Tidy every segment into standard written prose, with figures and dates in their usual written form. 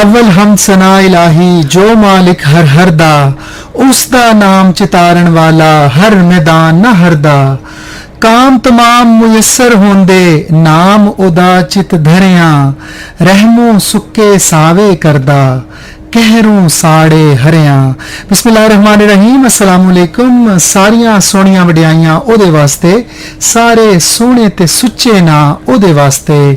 اول حمد ثنا الہی جو مالک ہر ہر دا اس دا نام چتارن والا ہر میدان نہ ہردا کام تمام میسر ہوندے نام ادا چت دھریاں رحموں سکے ساوے کردا کہروں ساڑے ہریاں. بسم اللہ الرحمن الرحیم. السلام علیکم. ساریاں سونیاں وڈیائیاں او دے واسطے, سارے سونے تے سچے نا او دے واسطے,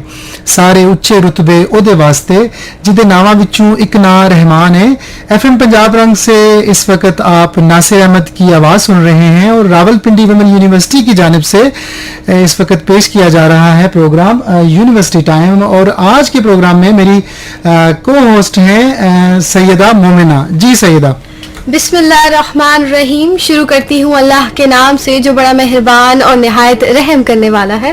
سارے اچے رتبے او دے واسطے جدے ناواں وچوں ایک نا رحمان ہے. ایف ایم پنجاب رنگ سے اس وقت آپ ناصر احمد کی آواز سن رہے ہیں اور راول پنڈی ویمن یونیورسٹی کی جانب سے اس وقت پیش کیا جا رہا ہے پروگرام یونیورسٹی ٹائم. اور آج کے پروگرام میں میری کو ہوسٹ ہیں سیدہ مومنہ. جی سیدہ. بسم اللہ الرحمن الرحیم. شروع کرتی ہوں اللہ کے نام سے جو بڑا مہربان اور نہایت رحم کرنے والا ہے.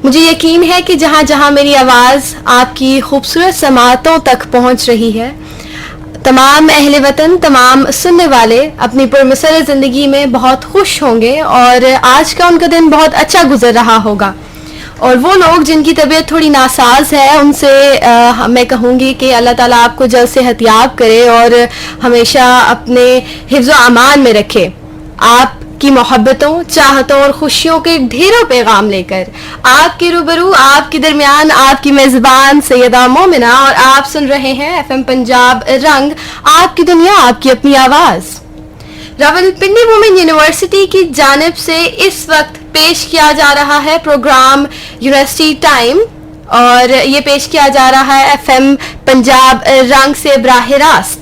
مجھے یقین ہے کہ جہاں جہاں میری آواز آپ کی خوبصورت سماعتوں تک پہنچ رہی ہے, تمام اہل وطن, تمام سننے والے اپنی پرمسر زندگی میں بہت خوش ہوں گے اور آج کا ان کا دن بہت اچھا گزر رہا ہوگا. اور وہ لوگ جن کی طبیعت تھوڑی ناساز ہے ان سے میں کہوں گی کہ اللہ تعالیٰ آپ کو جلد صحت یاب کرے اور ہمیشہ اپنے حفظ و امان میں رکھے. آپ کی محبتوں, چاہتوں اور خوشیوں کے ڈھیروں پیغام لے کر آپ کے روبرو, آپ کے درمیان آپ کی میزبان سیدہ مومنہ, اور آپ سن رہے ہیں ایف ایم پنجاب رنگ, آپ کی دنیا آپ کی اپنی آواز. راول پنڈی وومن یونیورسٹی کی جانب سے اس وقت پیش کیا جا رہا ہے پروگرام یونیورسٹی ٹائم, اور یہ پیش کیا جا رہا ہے ایف ایم پنجاب رنگ سے براہ راست.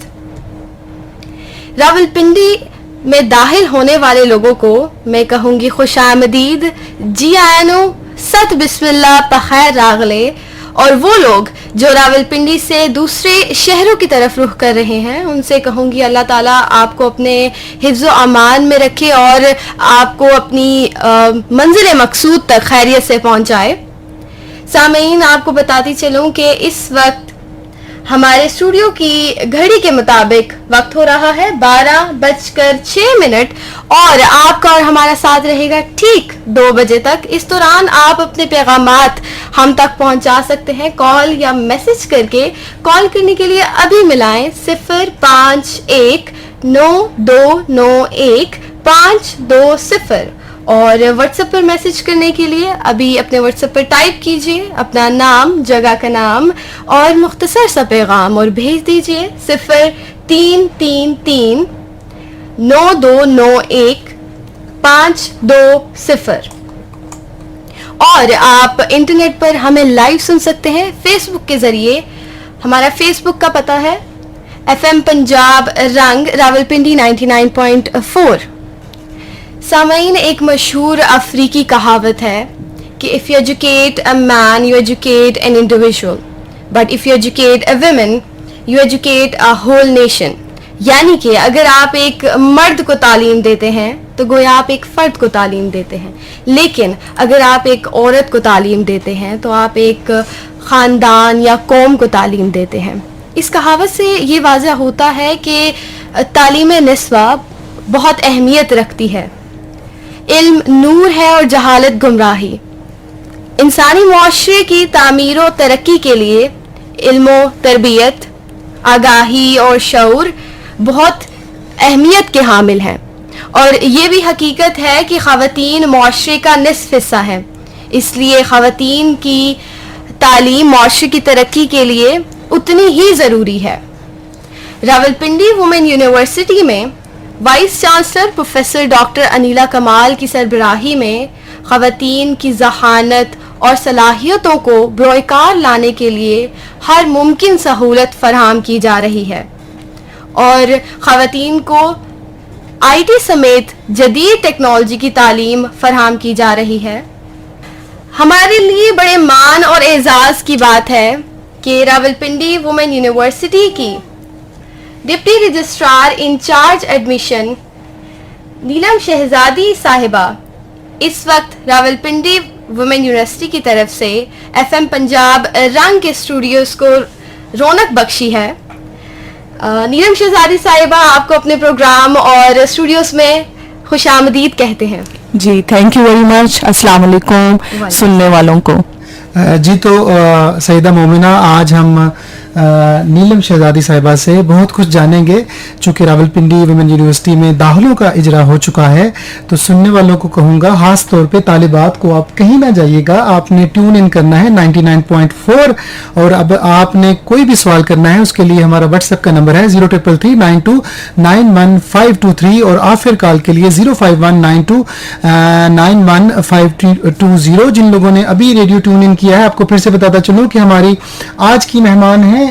راول پنڈی میں داخل ہونے والے لوگوں کو میں کہوں گی خوش آمدید, جی آئینو, ست بسم اللہ, بخیر راغلے. اور وہ لوگ جو راول پنڈی سے دوسرے شہروں کی طرف رخ کر رہے ہیں ان سے کہوں گی اللہ تعالیٰ آپ کو اپنے حفظ و امان میں رکھے اور آپ کو اپنی منزل مقصود تک خیریت سے پہنچائے. سامعین, آپ کو بتاتی چلوں کہ اس وقت ہمارے اسٹوڈیو کی گھڑی کے مطابق وقت ہو رہا ہے 12:06 اور آپ کا اور ہمارا ساتھ رہے گا ٹھیک 2 بجے تک. اس دوران آپ اپنے پیغامات ہم تک پہنچا سکتے ہیں کال یا میسج کر کے. کال کرنے کے لیے ابھی ملائیں 05192915220 اور واٹس ایپ پر میسج کرنے کے لیے ابھی اپنے واٹس ایپ پر ٹائپ کیجئے اپنا نام, جگہ کا نام اور مختصر سا پیغام اور بھیج دیجئے 033392915220. اور آپ انٹرنیٹ پر ہمیں لائیو سن سکتے ہیں فیس بک کے ذریعے. ہمارا فیس بک کا پتہ ہے ایف ایم پنجاب رنگ راول پنڈی 99.4. سامعین, ایک مشہور افریقی کہاوت ہے کہ if you educate a man you educate an individual, but if you educate a woman you educate a whole nation. یعنی کہ اگر آپ ایک مرد کو تعلیم دیتے ہیں تو گویا آپ ایک فرد کو تعلیم دیتے ہیں, لیکن اگر آپ ایک عورت کو تعلیم دیتے ہیں تو آپ ایک خاندان یا قوم کو تعلیم دیتے ہیں. اس کہاوت سے یہ واضح ہوتا ہے کہ تعلیم نسواں بہت اہمیت رکھتی ہے. علم نور ہے اور جہالت گمراہی. انسانی معاشرے کی تعمیر و ترقی کے لیے علم و تربیت, آگاہی اور شعور بہت اہمیت کے حامل ہیں. اور یہ بھی حقیقت ہے کہ خواتین معاشرے کا نصف حصہ ہیں, اس لیے خواتین کی تعلیم معاشرے کی ترقی کے لیے اتنی ہی ضروری ہے. راول پنڈی وومن یونیورسٹی میں vice chancellor professor doctor Aneela کمال کی سربراہی میں خواتین کی ذہانت اور صلاحیتوں کو بروئے کار لانے کے لیے ہر ممکن سہولت فراہم کی جا رہی ہے اور خواتین کو آئی ٹی سمیت جدید ٹیکنالوجی کی تعلیم فراہم کی جا رہی ہے. ہمارے لیے بڑے مان اور اعزاز کی بات ہے کہ راول پنڈی وومن یونیورسٹی کی ڈپٹی رجسٹرار انچارج ایڈمیشن نیلم شہزادی صاحبہ اس وقت راول پنڈی وومن یونیورسٹی کی طرف سے ایف ایم پنجاب رنگ کے اسٹوڈیوز کو رونق بخشی ہے. نیلم شہزادی صاحبہ, آپ کو اپنے پروگرام اور اسٹوڈیوز میں خوش آمدید کہتے ہیں. جی تھینک یو ویری مچ. السلام علیکم سننے والوں کو. جی تو سیدہ مومنہ, آج ہم नीलम शहजादी साहिबा से बहुत कुछ जानेंगे। चूँकि रावलपिंडी वुमेन यूनिवर्सिटी में दाखिलों का इजरा हो चुका है, तो सुनने वालों को कहूँगा ख़ास तौर पे तालिबात को आप कहीं ना जाइएगा, आपने ट्यून इन करना है 99.4। और अब आपने कोई भी सवाल करना है उसके लिए हमारा व्हाट्सएप का नंबर है 033392915523 और आखिर कॉल के लिए 05192915520। जिन लोगों ने अभी रेडियो ट्यून इन किया है, आपको फिर से बताता चलूँ कि हमारी आज की मेहमान है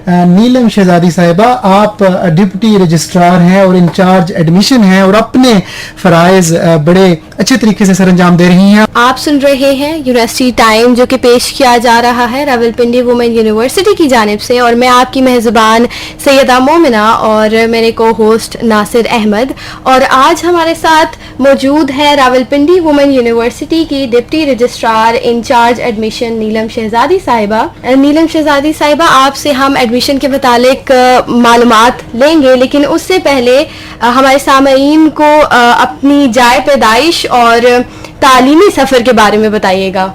नीलम शहजादी साहिबा। आप डिप्टी रजिस्ट्रार हैं और इंचार्ज एडमिशन हैं और अपने फ़राइज़ बड़े अच्छे तरीके से सरअंजाम दे रही हैं। आप सुन रहे हैं यूनिवर्सिटी टाइम, जो कि पेश किया जा रहा है रावलपिंडी वुमेन यूनिवर्सिटी की जानिब से, और मैं आपकी मेज़बान सैयदा मोमिना और मेरे को होस्ट नासिर अहमद। और आज हमारे साथ मौजूद है रावलपिंडी वुमेन यूनिवर्सिटी की डिप्टी रजिस्ट्रार इंचार्ज एडमिशन नीलम शहजादी साहिबा। नीलम शहजादी साहिबा, आपसे हम एडमिशन के मुतालिक मालूमात लेंगे, लेकिन उससे पहले हमारे सामईन को अपनी जाए पैदाइश और तालीमी सफ़र के बारे में बताइएगा।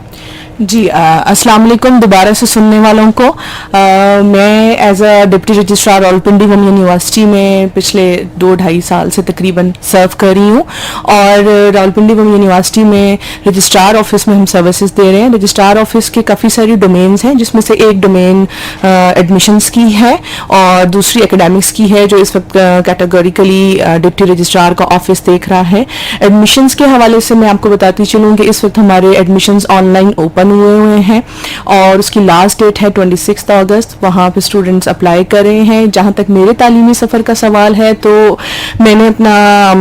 जी, अस्सलाम वालेकुम दोबारा से सुनने वालों को। मैं as a deputy registrar Rawalpindi women university में पिछले 2-2.5 साल से तकरीबन सर्व कर रही हूँ और रावलपिंडी वुमेन यूनिवर्सिटी में रजिस्ट्रार ऑफिस में हम सर्विसेज दे रहे हैं। रजिस्ट्रार ऑफिस के काफ़ी सारी डोमेन्स हैं, जिसमें से एक डोमेन एडमिशन्स की है और दूसरी एकेडमिक्स की है, जो इस वक्त कैटेगोरिकली डिप्टी रजिस्ट्रार का ऑफिस देख रहा है। एडमिशन्स के हवाले से मैं आपको बताती चलूँ कि इस वक्त हमारे एडमिशन्स ऑनलाइन ओपन हुए हैं और उसकी लास्ट डेट है 26 अगस्त। वहाँ पे स्टूडेंट्स अप्लाई कर रहे हैं। जहाँ तक मेरे तालीमी सफ़र का सवाल है, तो मैंने अपना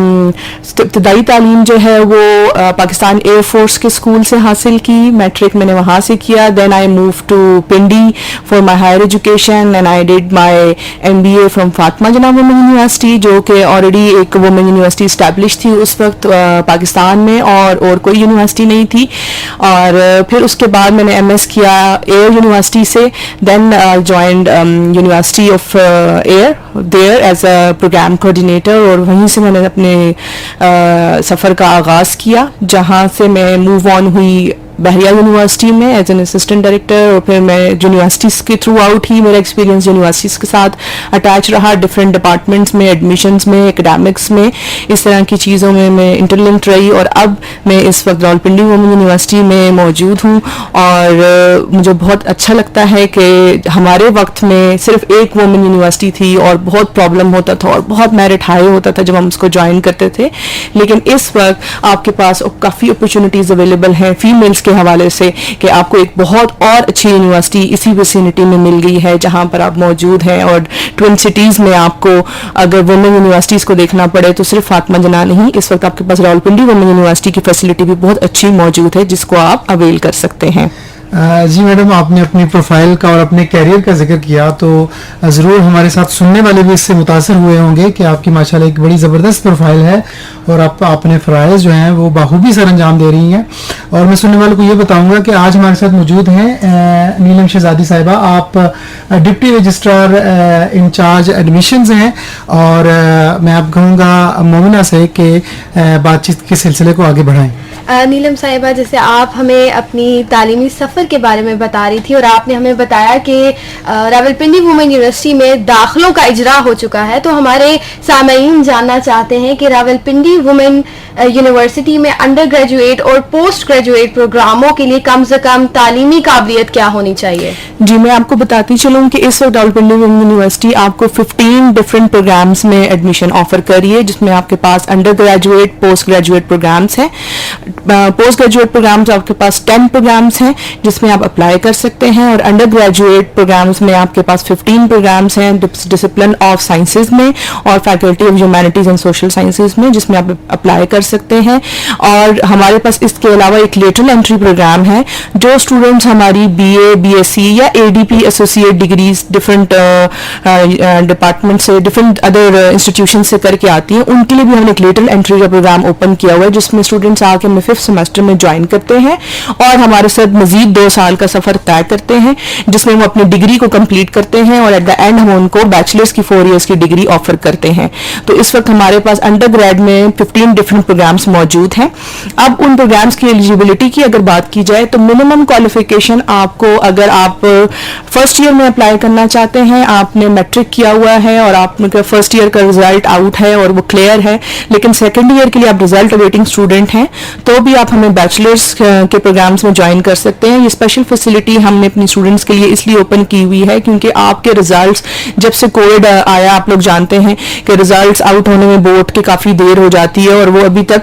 इब्तदाई तालीम जो है वो पाकिस्तान एयर फोर्स के स्कूल से हासिल की। मैट्रिक मैंने वहाँ से किया। Then I move to Pindi for my higher education and I did my MBA from Fatima Jinnah women university, जो कि ऑलरेडी एक वुमेन यूनिवर्सिटी इस्टेब्लिश थी उस वक्त पाकिस्तान में, और कोई यूनिवर्सिटी नहीं थी। और फिर उसके बाद मैंने MS किया एयर यूनिवर्सिटी से। Then joined university of air there as a programme coordinator, और वहीं से मैंने अपने सफ़र का आगाज़ किया, जहाँ से मैं मूव ऑन हुई बहरिया यूनिवर्सिटी में एज एन असिस्टेंट डायरेक्टर। और फिर मैं यूनिवर्सिटीज़ के थ्रू आउट ही मेरा एक्सपीरियंस यूनिवर्सिटीज़ के साथ अटैच रहा। डिफरेंट डिपार्टमेंट्स में, एडमिशन्स में, एकेडमिक्स में, इस तरह की चीज़ों में मैं इंटरलिंक्ड रही। और अब मैं इस वक्त रावलपिंडी वुमेन यूनिवर्सिटी में मौजूद हूँ और मुझे बहुत अच्छा लगता है कि हमारे वक्त में सिर्फ एक वुमेन यूनिवर्सिटी थी और बहुत प्रॉब्लम होता था और बहुत मेरिट हाई होता था जब हम उसको ज्वाइन करते थे। लेकिन इस वक्त आपके पास काफ़ी अपॉर्चुनिटीज़ अवेलेबल हैं फीमेल्स के हवाले से, कि आपको एक बहुत और अच्छी यूनिवर्सिटी इसी विसिनिटी में मिल गई है जहां पर आप मौजूद हैं। और ट्विन सिटीज़ में आपको अगर वुमेन यूनिवर्सिटीज़ को देखना पड़े तो सिर्फ फातिमा जिन्ना नहीं, इस वक्त आपके पास रावलपिंडी वुमेन यूनिवर्सिटी की फैसिलिटी भी बहुत अच्छी मौजूद है, जिसको आप अवेल कर सकते हैं। जी मैडम, आपने अपनी प्रोफाइल का और अपने कैरियर का जिक्र किया, तो ज़रूर हमारे साथ सुनने वाले भी इससे मुतासर हुए होंगे कि आपकी माशाल्लाह एक बड़ी ज़बरदस्त प्रोफाइल है और आप अपने फ़राइज़ जो हैं वो बाखूबी सर अंजाम दे रही हैं। और मैं सुनने वालों को ये बताऊंगा कि आज हमारे साथ मौजूद हैं नीलम शहजादी साहिबा। आप डिप्टी रजिस्ट्रार इंचार्ज एडमिशन्स हैं और मैं आप कहूँगा मोमिना से कि बातचीत के सिलसिले को आगे बढ़ाएँ। नीलम साहिबा, जैसे आप हमें अपनी तालीमी सफ़र के बारे में बता रही थी और आपने हमें बताया कि रावलपिंडी वुमेन यूनिवर्सिटी में दाखिलों का इजरा हो चुका है, तो हमारे सामईन जानना चाहते हैं कि रावलपिंडी वुमेन यूनिवर्सिटी में अंडर ग्रेजुएट और पोस्ट ग्रेजुएट प्रोग्रामों के लिए कम से कम तालीमी काबिलियत क्या होनी चाहिए? जी, मैं आपको बताती चलूँ कि इस वक्त रावलपिंडी वुमेन यूनिवर्सिटी आपको 15 डिफरेंट प्रोग्राम्स में एडमिशन ऑफर कर रही है, जिसमें आपके पास undergraduate, postgraduate programs हैं। पोस्ट ग्रेजुएट प्रोग्राम्स आपके पास 10 प्रोग्राम्स हैं जिसमें आप अप्लाई कर सकते हैं, और अंडर ग्रेजुएट प्रोग्राम्स में आपके पास 15 प्रोग्राम्स हैं डिसिप्लिन ऑफ साइंसेज में और faculty of humanities and social sciences में, जिसमें आप अप्लाई कर सकते हैं। और हमारे पास इसके अलावा एक लेटरल एंट्री प्रोग्राम है, जो स्टूडेंट्स हमारी BA, BSc या ADP associate degrees different department से, डिफरेंट अदर इंस्टीट्यूशन से करके आती हैं, उनके लिए भी हमने एक लेटरल एंट्री का प्रोग्राम ओपन किया हुआ है, जिसमें स्टूडेंट्स आके 5th सेमेस्टर में ज्वाइन करते हैं और हमारे साथ मजीद 2 साल का सफ़र तय करते हैं जिसमें वो अपनी डिग्री को कंप्लीट करते हैं और एट द एंड हम उनको बैचलर्स की 4 इयर्स की डिग्री ऑफर करते हैं. तो इस वक्त हमारे पास अंडर ग्रेड में 15 डिफरेंट प्रोग्राम्स मौजूद हैं. अब उन प्रोग्राम्स की एलिजिबिलिटी की अगर बात की जाए तो मिनिमम क्वालिफिकेशन आपको, अगर आप फर्स्ट ईयर में अप्लाई करना चाहते हैं, आपने मैट्रिक किया हुआ है और आपका फर्स्ट ईयर का रिजल्ट आउट है और वो क्लियर है, लेकिन सेकेंड ईयर के लिए आप रिजल्ट अवेटिंग स्टूडेंट हैं, तो भी आप हमें बैचलर्स के प्रोग्राम्स में ज्वाइन कर सकते हैं. ये स्पेशल फैसिलिटी हमने अपनी स्टूडेंट्स के लिए इसलिए ओपन की हुई है क्योंकि आपके रिजल्ट्स, जब से कोविड आया आप लोग जानते हैं कि रिजल्ट्स आउट होने में बोर्ड की काफ़ी देर हो जाती है और वो अभी तक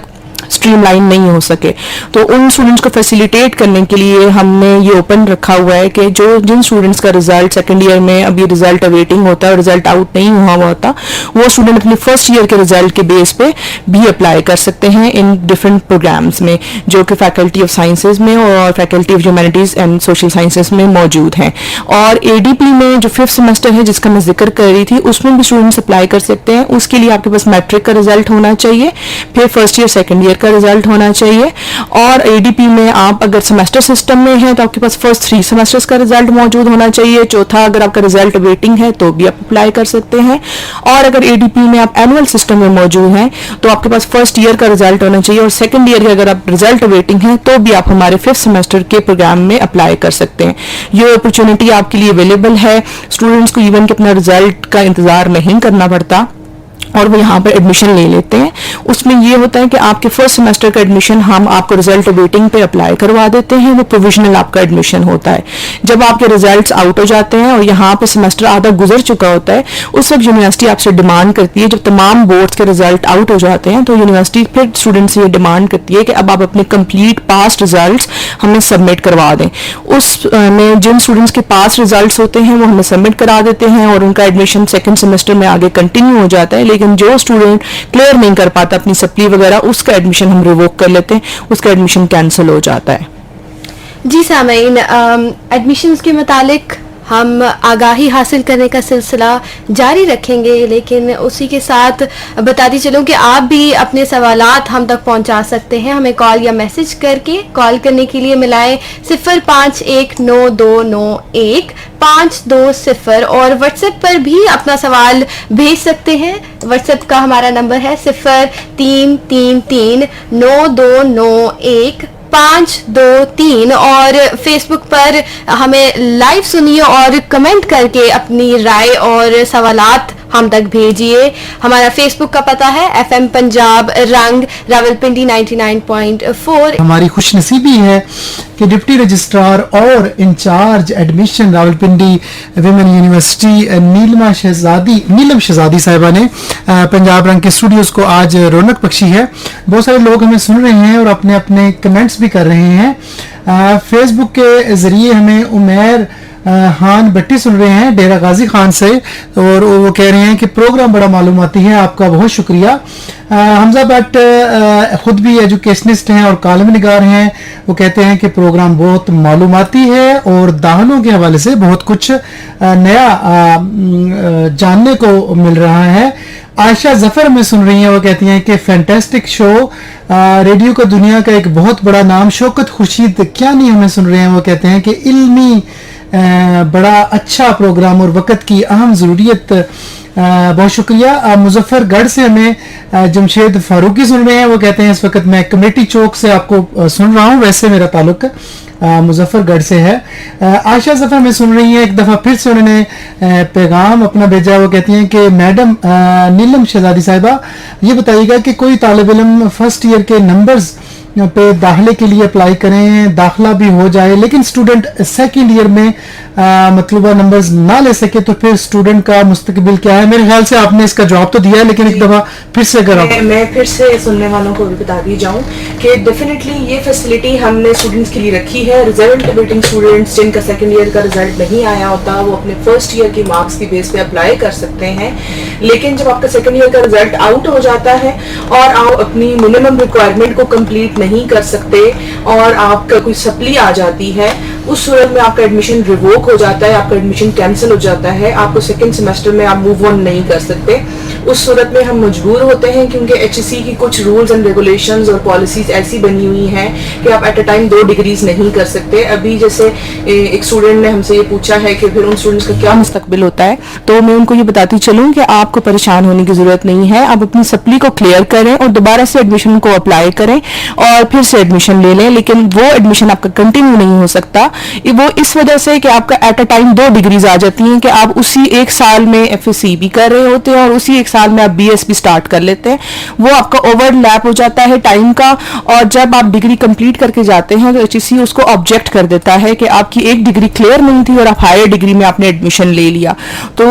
स्ट्रीमलाइन नहीं हो सके. तो उन स्टूडेंट्स को फैसिलिटेट करने के लिए हमने ये ओपन रखा हुआ है कि जिन स्टूडेंट्स का रिजल्ट सेकंड ईयर में अभी रिजल्ट अवेटिंग होता है और रिजल्ट आउट नहीं हुआ होता, वो स्टूडेंट अपने फर्स्ट ईयर के रिजल्ट के बेस पे भी अप्लाई कर सकते हैं इन डिफरेंट प्रोग्राम्स में जो कि फैकल्टी ऑफ साइंसेज में और faculty of humanities and social sciences में मौजूद हैं. और एडीपी में जो 5th सेमेस्टर है जिसका मैं जिक्र कर रही थी, उसमें भी स्टूडेंट्स अप्लाई कर सकते हैं. उसके लिए आपके पास मैट्रिक का रिजल्ट होना चाहिए, फिर फर्स्ट ईयर सेकेंड ईयर का रिजल्ट होना चाहिए. और एडीपी में आप अगर सेमेस्टर सिस्टम में हैं तो आपके पास फर्स्ट 3 सेमेस्टर्स का रिजल्ट मौजूद होना चाहिए. चौथा अगर आपका रिजल्ट वेटिंग है तो भी आप अप्लाई कर सकते हैं. और अगर एडीपी में आप एनुअल सिस्टम में मौजूद हैं तो आपके पास फर्स्ट ईयर का रिजल्ट होना चाहिए और सेकेंड ईयर के अगर आप रिजल्ट वेटिंग है तो भी आप हमारे 5th सेमेस्टर के प्रोग्राम में अप्लाई कर सकते हैं. ये अपॉर्चुनिटी आपके लिए अवेलेबल है. स्टूडेंट्स को इवन कि अपना रिजल्ट का इंतजार नहीं करना पड़ता और वो यहाँ पर एडमिशन ले लेते हैं. उसमें ये होता है कि आपके फर्स्ट सेमेस्टर का एडमिशन हम आपको रिजल्ट वेटिंग पे अप्लाई करवा देते हैं, वो प्रोविजनल आपका एडमिशन होता है. जब आपके रिजल्ट्स आउट हो जाते हैं और यहाँ पे सेमेस्टर आधा गुजर चुका होता है, उस वक्त यूनिवर्सिटी आपसे डिमांड करती है, जब तमाम बोर्ड्स के रिजल्ट आउट हो जाते हैं तो यूनिवर्सिटी फिर स्टूडेंट से ये डिमांड करती है कि अब आप अपने कंप्लीट पास्ट रिजल्ट्स हमें सबमिट करवा दें. उसमें जिन स्टूडेंट्स के पास रिजल्ट्स होते हैं वो हमें सबमिट करा देते हैं और उनका एडमिशन सेकेंड सेमेस्टर में आगे कंटिन्यू हो जाता है. लेकिन जो स्टूडेंट क्लियर नहीं कर पाता अपनी सप्ली वगैरह, उसका एडमिशन हम रिवोक कर लेते हैं, उसका एडमिशन कैंसिल हो जाता है. जी सामईन, एडमिशन्स के मुतालिक हम आगाही हासिल करने का सिलसिला जारी रखेंगे, लेकिन उसी के साथ बताती चलूँ कि आप भी अपने सवालात हम तक पहुंचा सकते हैं हमें कॉल या मैसेज करके. कॉल करने के लिए मिलाएं 0519219520 और व्हाट्सएप पर भी अपना सवाल भेज सकते हैं. व्हाट्सएप का हमारा नंबर है 03339291 और फेसबुक पर हमें लाइव सुनिए और कमेंट करके अपनी राय और सवालात हम तक भेजिए. हमारा फेसबुक का पता है FM पंजाब रंग रावलपिंडी 99.4. हमारी खुशनसीबी है कि डिप्टी रजिस्ट्रार और in charge admission Rawalpindi women university Neelam Shahzadi साहिबा ने पंजाब रंग के स्टूडियोज को आज रौनक बख्शी है. बहुत सारे लोग हमें सुन रहे हैं और अपने अपने कमेंट्स भी कर रहे हैं. फेसबुक के जरिए हमें उमेर हान भट्टी सुन रहे हैं डेरा गाजी खान से और वो कह रहे हैं कि प्रोग्राम बड़ा मालूमाती है, आपका बहुत शुक्रिया. हमजा भट्ट खुद भी एजुकेशनिस्ट हैं और कालम निगार हैं. वो कहते हैं कि प्रोग्राम बहुत मालूमाती है और दाखिलों के हवाले से बहुत कुछ नया जानने को मिल रहा है. आयशा जफर में सुन रही हैं, वो कहती हैं कि फैंटास्टिक शो, रेडियो का दुनिया का एक बहुत बड़ा नाम. शौकत खुर्शीद क्या नहीं हमें सुन रहे हैं, वो कहते हैं कि इल्मी बड़ा अच्छा प्रोग्राम और वक्त की अहम ज़रूरियत. बहुत शुक्रिया. मुजफ्फरगढ़ से हमें जमशेद फारूकी सुन रहे हैं. वो कहते हैं इस वक्त मैं कमेटी चौक से आपको सुन रहा हूँ, वैसे मेरा ताल्लुक मुजफ्फरगढ़ से है. आयशा जफर में सुन रही हैं, एक दफ़ा फिर से उन्होंने पैगाम अपना भेजा. वो कहती हैं कि मैडम नीलम शहजादी साहिबा, ये बताइएगा कि कोई तालिब इल्म फर्स्ट ईयर के नंबर्स पे दाखिले के लिए अप्लाई करें, दाखिला भी हो जाए, लेकिन स्टूडेंट सेकेंड ईयर में मतलूबा नंबर्स ना ले सके तो फिर स्टूडेंट का मुस्तकबिल क्या है? मेरे ख्याल से आपने इसका जवाब तो दिया है, लेकिन एक दफ़ा फिर से अगर मैं फिर से सुनने वालों को भी बता दी जाऊं कि डेफिनेटली ये फैसिलिटी हमने स्टूडेंट्स के लिए रखी है. रिजल्ट वेटिंग स्टूडेंट्स जिनका सेकेंड ईयर का रिजल्ट नहीं आया होता, वो अपने फर्स्ट ईयर की मार्क्स की बेस पे अप्लाई कर सकते हैं. लेकिन जब आपका सेकेंड ईयर का रिजल्ट आउट हो जाता है और आप अपनी मिनिमम रिक्वायरमेंट को कंप्लीट नहीं कर सकते और आपका कोई सप्ली आ जाती है, उस सूरत में आपका एडमिशन रिवोक हो जाता है, आपका एडमिशन कैंसिल हो जाता है, आपको सेकंड सेमेस्टर में आप मूव ऑन नहीं कर सकते. उस सूरत में हम मजबूर होते हैं क्योंकि HEC की कुछ रूल्स एंड रेगुलेशंस और पॉलिसीज ऐसी बनी हुई हैं कि आप एट अ टाइम 2 डिग्रीज नहीं कर सकते. अभी जैसे एक स्टूडेंट ने हमसे ये पूछा है कि फिर उन स्टूडेंट्स का क्या मुस्तकबिल होता है, तो मैं उनको ये बताती चलूँ कि आपको परेशान होने की ज़रूरत नहीं है. आप अपनी सप्ली को क्लियर करें और दोबारा से एडमिशन को अप्लाई करें और फिर से एडमिशन ले लें. लेकिन वो एडमिशन आपका कंटिन्यू नहीं हो सकता. वो इस वजह से कि आपका एट अ टाइम 2 डिग्रीज आ जाती हैं कि आप उसी एक साल में FSc भी कर रहे होते हैं और उसी एक साल में आप BS भी स्टार्ट कर लेते हैं. वो आपका ओवरलैप हो जाता है टाइम का, और जब आप डिग्री कंप्लीट करके जाते हैं तो HEC उसको ऑब्जेक्ट कर देता है कि आपकी एक डिग्री क्लियर नहीं थी और आप हायर डिग्री में आपने एडमिशन ले लिया. तो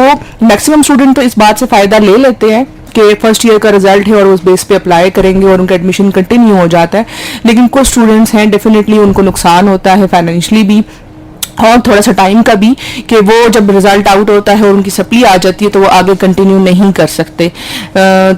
मैक्सिमम स्टूडेंट तो इस बात से फ़ायदा ले लेते हैं कि फर्स्ट ईयर का रिजल्ट है और उस बेस पे अप्लाई करेंगे और उनका एडमिशन कंटिन्यू हो जाता है. लेकिन कुछ स्टूडेंट्स हैं डेफिनेटली उनको नुकसान होता है फाइनेंशियली भी और थोड़ा सा टाइम का भी, कि वो जब रिजल्ट आउट होता है और उनकी सप्ली आ जाती है तो वो आगे कंटिन्यू नहीं कर सकते.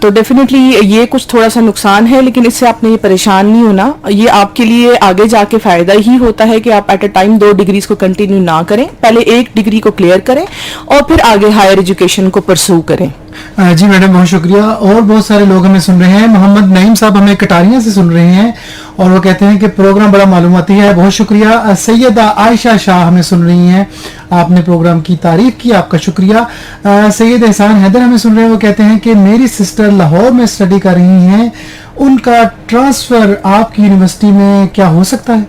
तो डेफिनेटली ये कुछ थोड़ा सा नुकसान है, लेकिन इससे आपने ये परेशान नहीं होना. ये आपके लिए आगे जाके फ़ायदा ही होता है कि आप एट अ टाइम 2 डिग्रीज को कंटिन्यू ना करें. पहले एक डिग्री को क्लियर करें और फिर आगे हायर एजुकेशन को परस्यू करें. जी मैडम, बहुत शुक्रिया. और बहुत सारे लोग हमें सुन रहे हैं. मोहम्मद नईम साहब हमें कटारिया से सुन रहे हैं और वो कहते हैं कि प्रोग्राम बड़ा मालूमाती है. बहुत शुक्रिया. सैयदा आयशा शाह हमें सुन रही हैं. आपने प्रोग्राम की तारीफ की, आपका शुक्रिया. सैयद एहसान हैदर हमें सुन रहे हैं. वो कहते हैं कि मेरी सिस्टर लाहौर में स्टडी कर रही हैं, उनका ट्रांसफर आपकी यूनिवर्सिटी में क्या हो सकता है?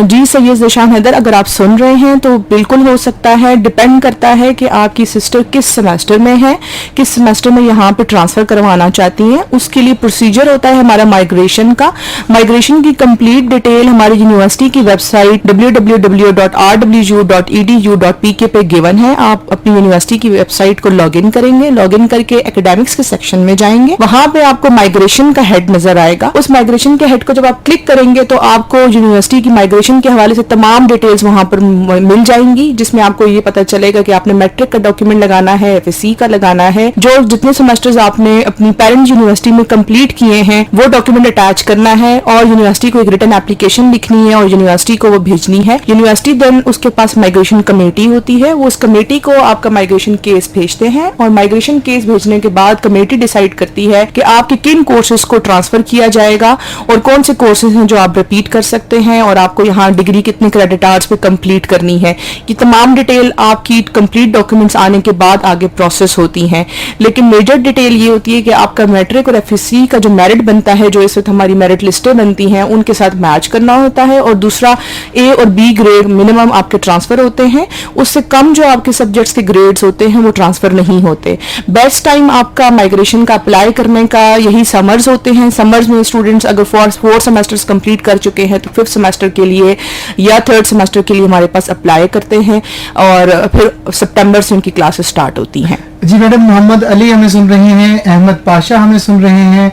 जी सैयद ज़ीशान हैदर, अगर आप सुन रहे हैं तो बिल्कुल हो सकता है. डिपेंड करता है कि आपकी सिस्टर किस सेमेस्टर में है, किस सेमेस्टर में यहाँ पे ट्रांसफ़र करवाना चाहती हैं. उसके लिए प्रोसीजर होता है हमारा माइग्रेशन का. माइग्रेशन की कंप्लीट डिटेल हमारी यूनिवर्सिटी की वेबसाइट www.rwu.edu.pk पे गिवन है. आप अपनी यूनिवर्सिटी की वेबसाइट को लॉगिन करेंगे, लॉगिन करके एकेडमिक्स के सेक्शन में जाएंगे. वहाँ पे आपको माइग्रेशन का हेड नजर आएगा. उस माइग्रेशन के हेड को जब आप क्लिक करेंगे तो आपको यूनिवर्सिटी की माइग्रेशन के हवाले से तमाम डिटेल्स वहां पर मिल जाएंगी, जिसमें आपको ये पता चलेगा कि आपने मैट्रिक का डॉक्यूमेंट लगाना है, FSc का लगाना है, जो जितने सेमेस्टर्स आपने अपनी पेरेंट यूनिवर्सिटी में कंप्लीट किए हैं वो डॉक्यूमेंट अटैच करना है और यूनिवर्सिटी को एक रिटन एप्लीकेशन लिखनी है और यूनिवर्सिटी को वो भेजनी है. यूनिवर्सिटी देन उसके पास माइग्रेशन कमेटी होती है, वो उस कमेटी को आपका माइग्रेशन केस भेजते हैं और माइग्रेशन केस भेजने के बाद कमेटी डिसाइड करती है कि आपके किन कोर्सेज को ट्रांसफर किया जाएगा और कौन से कोर्सेज हैं जो आप रिपीट कर सकते हैं और आपको यहाँ डिग्री कितने क्रेडिट आवर्स पे कंप्लीट करनी है. ये तमाम डिटेल आपकी कंप्लीट डॉक्यूमेंट्स आने के बाद आगे प्रोसेस होती हैं. लेकिन मेजर डिटेल ये होती है कि आपका मैट्रिक और FSc का जो मेरिट बनता है, जो इस वक्त हमारी मेरिट लिस्टें बनती हैं, उनके साथ मैच करना होता है. और दूसरा A और B ग्रेड मिनिमम आपके ट्रांसफर होते हैं. उससे कम जो आपके सब्जेक्ट्स के ग्रेड्स होते हैं वो ट्रांसफर नहीं होते. बेस्ट टाइम आपका माइग्रेशन का अप्लाई करने का यही समर्स होते हैं. समर्स में स्टूडेंट्स अगर 4 सेमेस्टर्स कंप्लीट कर चुके हैं तो 5th सेमेस्टर के लिए या 3rd सेमेस्टर के लिए हमारे पास अप्लाई करते हैं और फिर सितंबर से उनकी क्लासेस स्टार्ट होती हैं. जी मैडम, मोहम्मद अली हमें सुन रहे हैं, अहमद पाशा हमें सुन रहे हैं,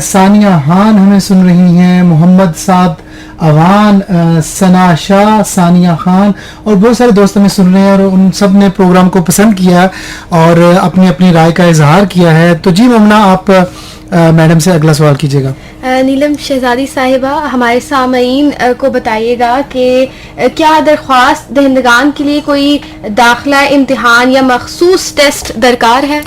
सानिया खान हमें सुन रही हैं, मोहम्मद साद अवान, सना शाह, सानिया खान और बहुत सारे दोस्त हमें सुन रहे हैं और उन सब ने प्रोग्राम को पसंद किया और अपनी अपनी राय का इजहार किया है. तो जी मोमना, आप मैडम से अगला सवाल कीजिएगा. नीलम शहजादी साहिबा, हमारे सामईन को बताइएगा कि क्या दरख्वास्त दहिंदगान के लिए कोई दाखिला इम्तिहान या मखसूस टेस्ट दरकार है?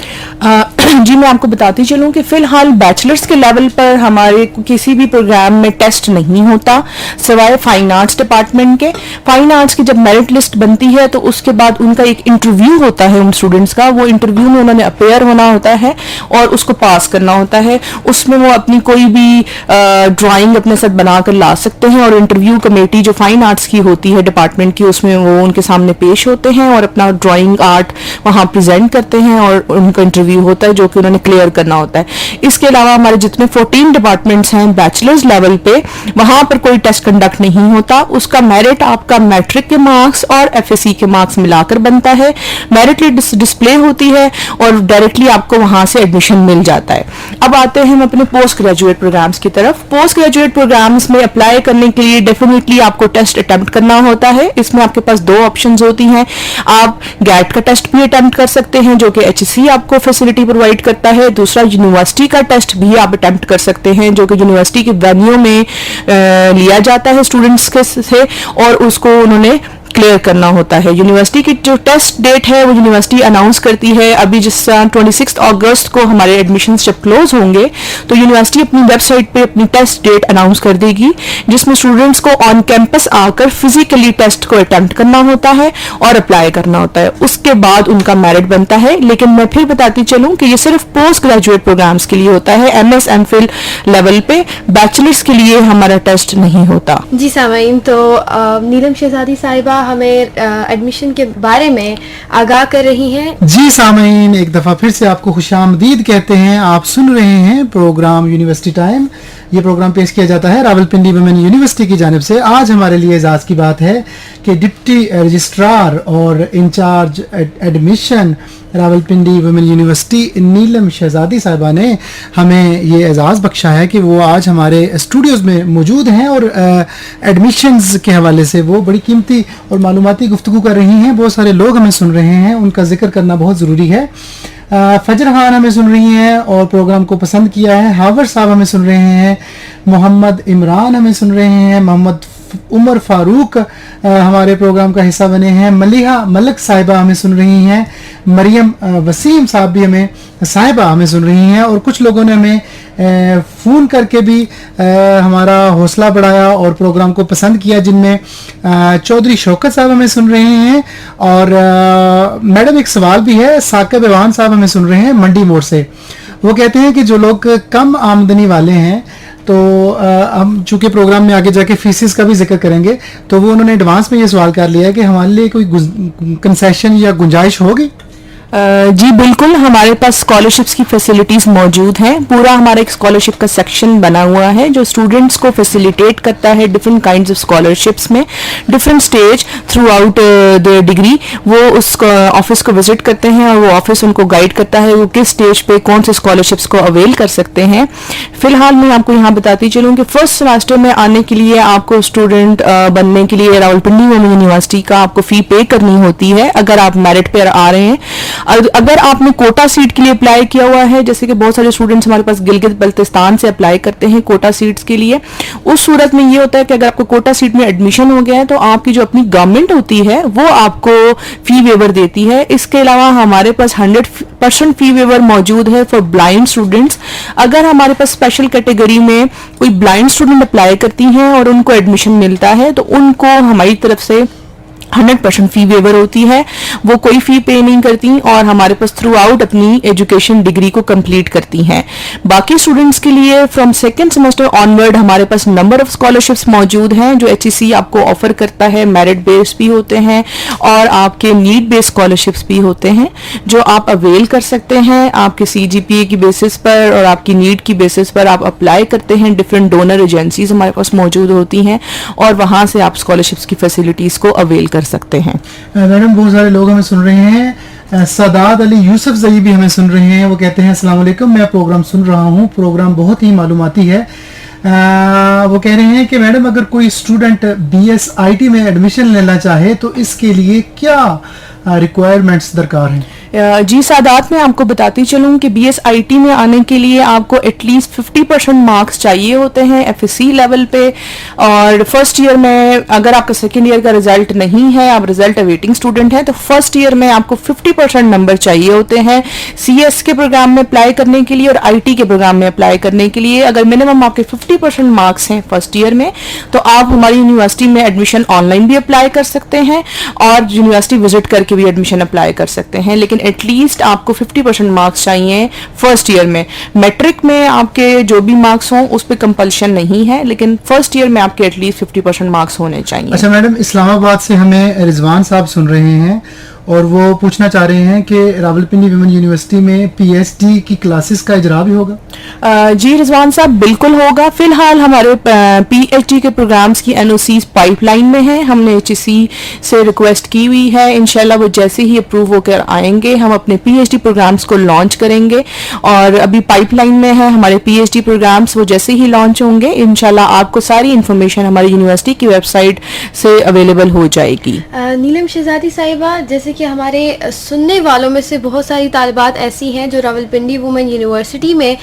जी मैं आपको बताती चलूँ कि फ़िलहाल बैचलर्स के लेवल पर हमारे किसी भी प्रोग्राम में टेस्ट नहीं होता सिवाय फाइन आर्ट्स डिपार्टमेंट के. फाइन आर्ट्स की जब मेरिट लिस्ट बनती है तो उसके बाद उनका एक इंटरव्यू होता है उन स्टूडेंट्स का. वो इंटरव्यू में उन्होंने अपेयर होना होता है और उसको पास करना होता है. उसमें वो अपनी कोई भी ड्राइंग अपने साथ बनाकर ला सकते हैं और इंटरव्यू कमेटी जो फाइन आर्ट्स की होती है डिपार्टमेंट की, उसमें वो उनके सामने पेश होते हैं और अपना ड्राइंग आर्ट वहाँ प्रेजेंट करते हैं और उनका इंटरव्यू होता है जो कि उन्होंने क्लियर करना होता है. इसके अलावा हमारे जितने 14 डिपार्टमेंट्स हैं बैचलर्स लेवल पे, वहाँ पर कोई टेस्ट कंडक्ट नहीं होता. उसका मेरिट आपका मैट्रिक के मार्क्स और FSc के मार्क्स मिलाकर बनता है. मेरिट लिस्ट डिस्प्ले होती है और डायरेक्टली आपको वहाँ से एडमिशन मिल जाता है. अब आते हैं हम अपने पोस्ट ग्रेजुएट प्रोग्राम्स की तरफ. पोस्ट ग्रेजुएट प्रोग्राम्स में अप्लाई करने के लिए डेफिनेटली आपको टेस्ट अटेम्प्ट करना होता है. इसमें आपके पास 2 ऑप्शंस होती हैं. आप गैट का टेस्ट भी अटेम्प्ट कर सकते हैं जो कि HEC आपको फैसिलिटी प्रोवाइड करता है. दूसरा यूनिवर्सिटी का टेस्ट भी आप अटेम्प्ट कर सकते हैं जो कि यूनिवर्सिटी के वेन्यू में लिया जाता है स्टूडेंट्स के से और उसको उन्होंने क्लियर करना होता है। यूनिवर्सिटी की जो टेस्ट डेट है वो यूनिवर्सिटी अनाउंस करती है। अभी जिस 26 अगस्त को हमारे एडमिशन्स जब क्लोज होंगे तो यूनिवर्सिटी अपनी वेबसाइट पे अपनी टेस्ट डेट अनाउंस कर देगी, जिसमें स्टूडेंट्स को ऑन कैंपस आकर फिजिकली टेस्ट को अटेम्प्ट करना होता है और अप्लाई करना होता है। उसके बाद उनका मेरिट बनता है। लेकिन मैं फिर बताती चलूं कि ये सिर्फ पोस्ट ग्रेजुएट प्रोग्राम्स के लिए होता है, MS MPhil लेवल पे। बैचलर्स के लिए हमारा टेस्ट नहीं होता। जी सामीन, तो नीलम शहजादी साहिबा हमें एडमिशन के बारे में आगाह कर रही हैं। जी सामीन, एक दफ़ा फिर से आपको खुशामदीद कहते हैं। आप सुन रहे हैं प्रोग्राम यूनिवर्सिटी टाइम। ये प्रोग्राम पेश किया जाता है रावलपिंडी वुमेन यूनिवर्सिटी की जानिब से। आज हमारे लिए एजाज़ की बात है कि डिप्टी रजिस्ट्रार और in charge admission Rawalpindi women university Neelam Shahzadi साहिबा ने हमें ये एजाज़ बख्शा है कि वो आज हमारे स्टूडियोज़ में मौजूद हैं और एडमिशन्स के हवाले से वो बड़ी कीमती और मालूमाती गुफ्तगू कर रही हैं। बहुत सारे लोग हमें सुन रहे हैं, उनका जिक्र करना बहुत ज़रूरी है। फजर खान हमें सुन रही हैं और प्रोग्राम को पसंद किया है। हावर साहब हमें सुन रहे हैं, मोहम्मद इमरान हमें सुन रहे हैं, मोहम्मद उमर फारूक हमारे प्रोग्राम का हिस्सा बने हैं, मलिहा मलक साहिबा हमें सुन रही हैं, मरियम वसीम साहब भी साहिबा हमें सुन रही हैं, और कुछ लोगों ने हमें फ़ोन करके भी हमारा हौसला बढ़ाया और प्रोग्राम को पसंद किया, जिनमें चौधरी शौकत साहब हमें सुन रहे हैं। और मैडम एक सवाल भी है, साकिब इवान साहब हमें सुन रहे हैं मंडी मोड़ से। वो कहते हैं कि जो लोग कम आमदनी वाले हैं, तो हम चूँकि प्रोग्राम में आगे जाके फीसिस का भी जिक्र करेंगे, तो वो उन्होंने एडवांस में ये सवाल कर लिया है कि हमारे लिए कोई कंसेशन या गुंजाइश होगी। जी बिल्कुल, हमारे पास स्कॉलरशिप्स की फैसिलिटीज़ मौजूद हैं। पूरा हमारा एक स्कॉलरशिप का सेक्शन बना हुआ है जो स्टूडेंट्स को फैसिलिटेट करता है डिफरेंट काइंड्स ऑफ स्कॉलरशिप्स में different stage through out the degree. वो उस ऑफिस को विजिट करते हैं और वो ऑफिस उनको गाइड करता है वो किस स्टेज पे कौन से स्कॉलरशिप्स को अवेल कर सकते हैं। फिलहाल मैं आपको यहाँ बताती चलूँ कि फर्स्ट सेमेस्टर में आने के लिए आपको स्टूडेंट बनने के लिए रावलपिंडी वुमेन यूनिवर्सिटी का आपको फ़ी पे करनी होती है अगर आप मेरिट पे आ रहे हैं। अगर आपने कोटा सीट के लिए अप्लाई किया हुआ है, जैसे कि बहुत सारे स्टूडेंट्स हमारे पास गिलगित बल्तिस्तान से अप्लाई करते हैं कोटा सीट्स के लिए, उस सूरत में ये होता है कि अगर आपको कोटा सीट में एडमिशन हो गया है तो आपकी जो अपनी गवर्नमेंट होती है वो आपको फी वेवर देती है। इसके अलावा हमारे पास 100% फी वेवर मौजूद है फॉर ब्लाइंड स्टूडेंट्स। अगर हमारे पास स्पेशल कैटेगरी में कोई ब्लाइंड स्टूडेंट अप्लाई करती हैं और उनको एडमिशन मिलता है तो उनको हमारी तरफ से 100% फी वेवर होती है, वो कोई फी पे नहीं करती और हमारे पास थ्रू आउट अपनी एजुकेशन डिग्री को कंप्लीट करती हैं। बाकी स्टूडेंट्स के लिए फ्रॉम सेकेंड सेमेस्टर ऑनवर्ड हमारे पास नंबर ऑफ स्कॉलरशिप्स मौजूद हैं जो HEC आपको ऑफर करता है। मेरिट बेस्ड भी होते हैं और आपके नीड बेस्ड स्कॉलरशिप्स भी होते हैं जो आप अवेल कर सकते हैं। आपके CGPA की बेसिस पर और आपकी नीड की बेसिस पर आप अप्लाई करते हैं। डिफरेंट डोनर एजेंसीज हमारे पास मौजूद होती हैं और वहाँ से आप स्कॉलरशिप्स की फैसिलिटीज़ को अवेल कर सकते हैं। मैडम बहुत सारे लोग हमें सुन रहे हैं। सदाद अली यूसुफ जई भी हमें सुन रहे हैं। वो कहते हैं अस्सलाम वालेकुम, मैं प्रोग्राम सुन रहा हूँ, प्रोग्राम बहुत ही मालूमाती है। वो कह रहे हैं कि मैडम अगर कोई स्टूडेंट BSIT में एडमिशन लेना चाहे तो इसके लिए क्या रिक्वायरमेंट्स दरकार हैं? जी सादात, मैं आपको बताती चलूँ कि BSIT में आने के लिए आपको एटलीस्ट 50% मार्क्स चाहिए होते हैं FSC लेवल पे। और फर्स्ट ईयर में अगर आपका सेकेंड ईयर का रिजल्ट नहीं है, आप रिजल्ट अवेटिंग स्टूडेंट हैं, तो फर्स्ट ईयर में आपको 50% नंबर चाहिए होते हैं CS के प्रोग्राम में अप्लाई करने के लिए और IT के प्रोग्राम में अप्लाई करने के लिए। अगर मिनिमम आपके 50% मार्क्स हैं फर्स्ट ईयर में तो आप हमारी यूनिवर्सिटी में एडमिशन ऑनलाइन भी अप्लाई कर सकते हैं और यूनिवर्सिटी विजिट करके भी एडमिशन अप्लाई कर सकते हैं। लेकिन एटलीस्ट आपको 50% मार्क्स चाहिए फर्स्ट ईयर में। मैट्रिक में आपके जो भी मार्क्स हों उस पर कंपल्शन नहीं है, लेकिन फर्स्ट ईयर में आपके एटलीस्ट 50% मार्क्स होने चाहिए। अच्छा मैडम, इस्लामाबाद से हमें रिजवान साहब सुन रहे हैं और वो पूछना चाह रहे हैं कि रावलपिंडी वुमेन यूनिवर्सिटी में PhD की क्लासेस का इजरा भी होगा? जी रिजवान साहब, बिल्कुल होगा। फिलहाल हमारे PhD के प्रोग्राम्स की NOCs पाइपलाइन में हैं। हमने HEC से रिक्वेस्ट की हुई है। इंशाल्लाह वो जैसे ही अप्रूव होकर आएंगे हम अपने PhD प्रोग्राम्स को लॉन्च करेंगे और अभी पाइपलाइन में है हमारे PhD प्रोग्राम्स। वो जैसे ही लॉन्च होंगे इंशाल्लाह आपको सारी इन्फॉर्मेशन हमारी यूनिवर्सिटी की वेबसाइट से अवेलेबल हो जाएगी। नीलम शहजादी साहिबा, जैसे کہ ہمارے سننے والوں میں سے بہت ساری طالبات ایسی ہیں جو راولپنڈی وومن یونیورسٹی میں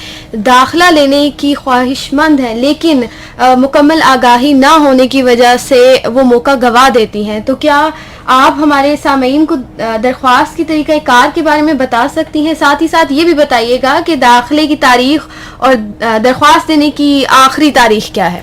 داخلہ لینے کی خواہش مند ہیں، لیکن مکمل آگاہی نہ ہونے کی وجہ سے وہ موقع گنوا دیتی ہیں. تو کیا آپ ہمارے سامعین کو درخواست کی طریقہ کار کے بارے میں بتا سکتی ہیں؟ ساتھ ہی ساتھ یہ بھی بتائیے گا کہ داخلے کی تاریخ اور درخواست دینے کی آخری تاریخ کیا ہے؟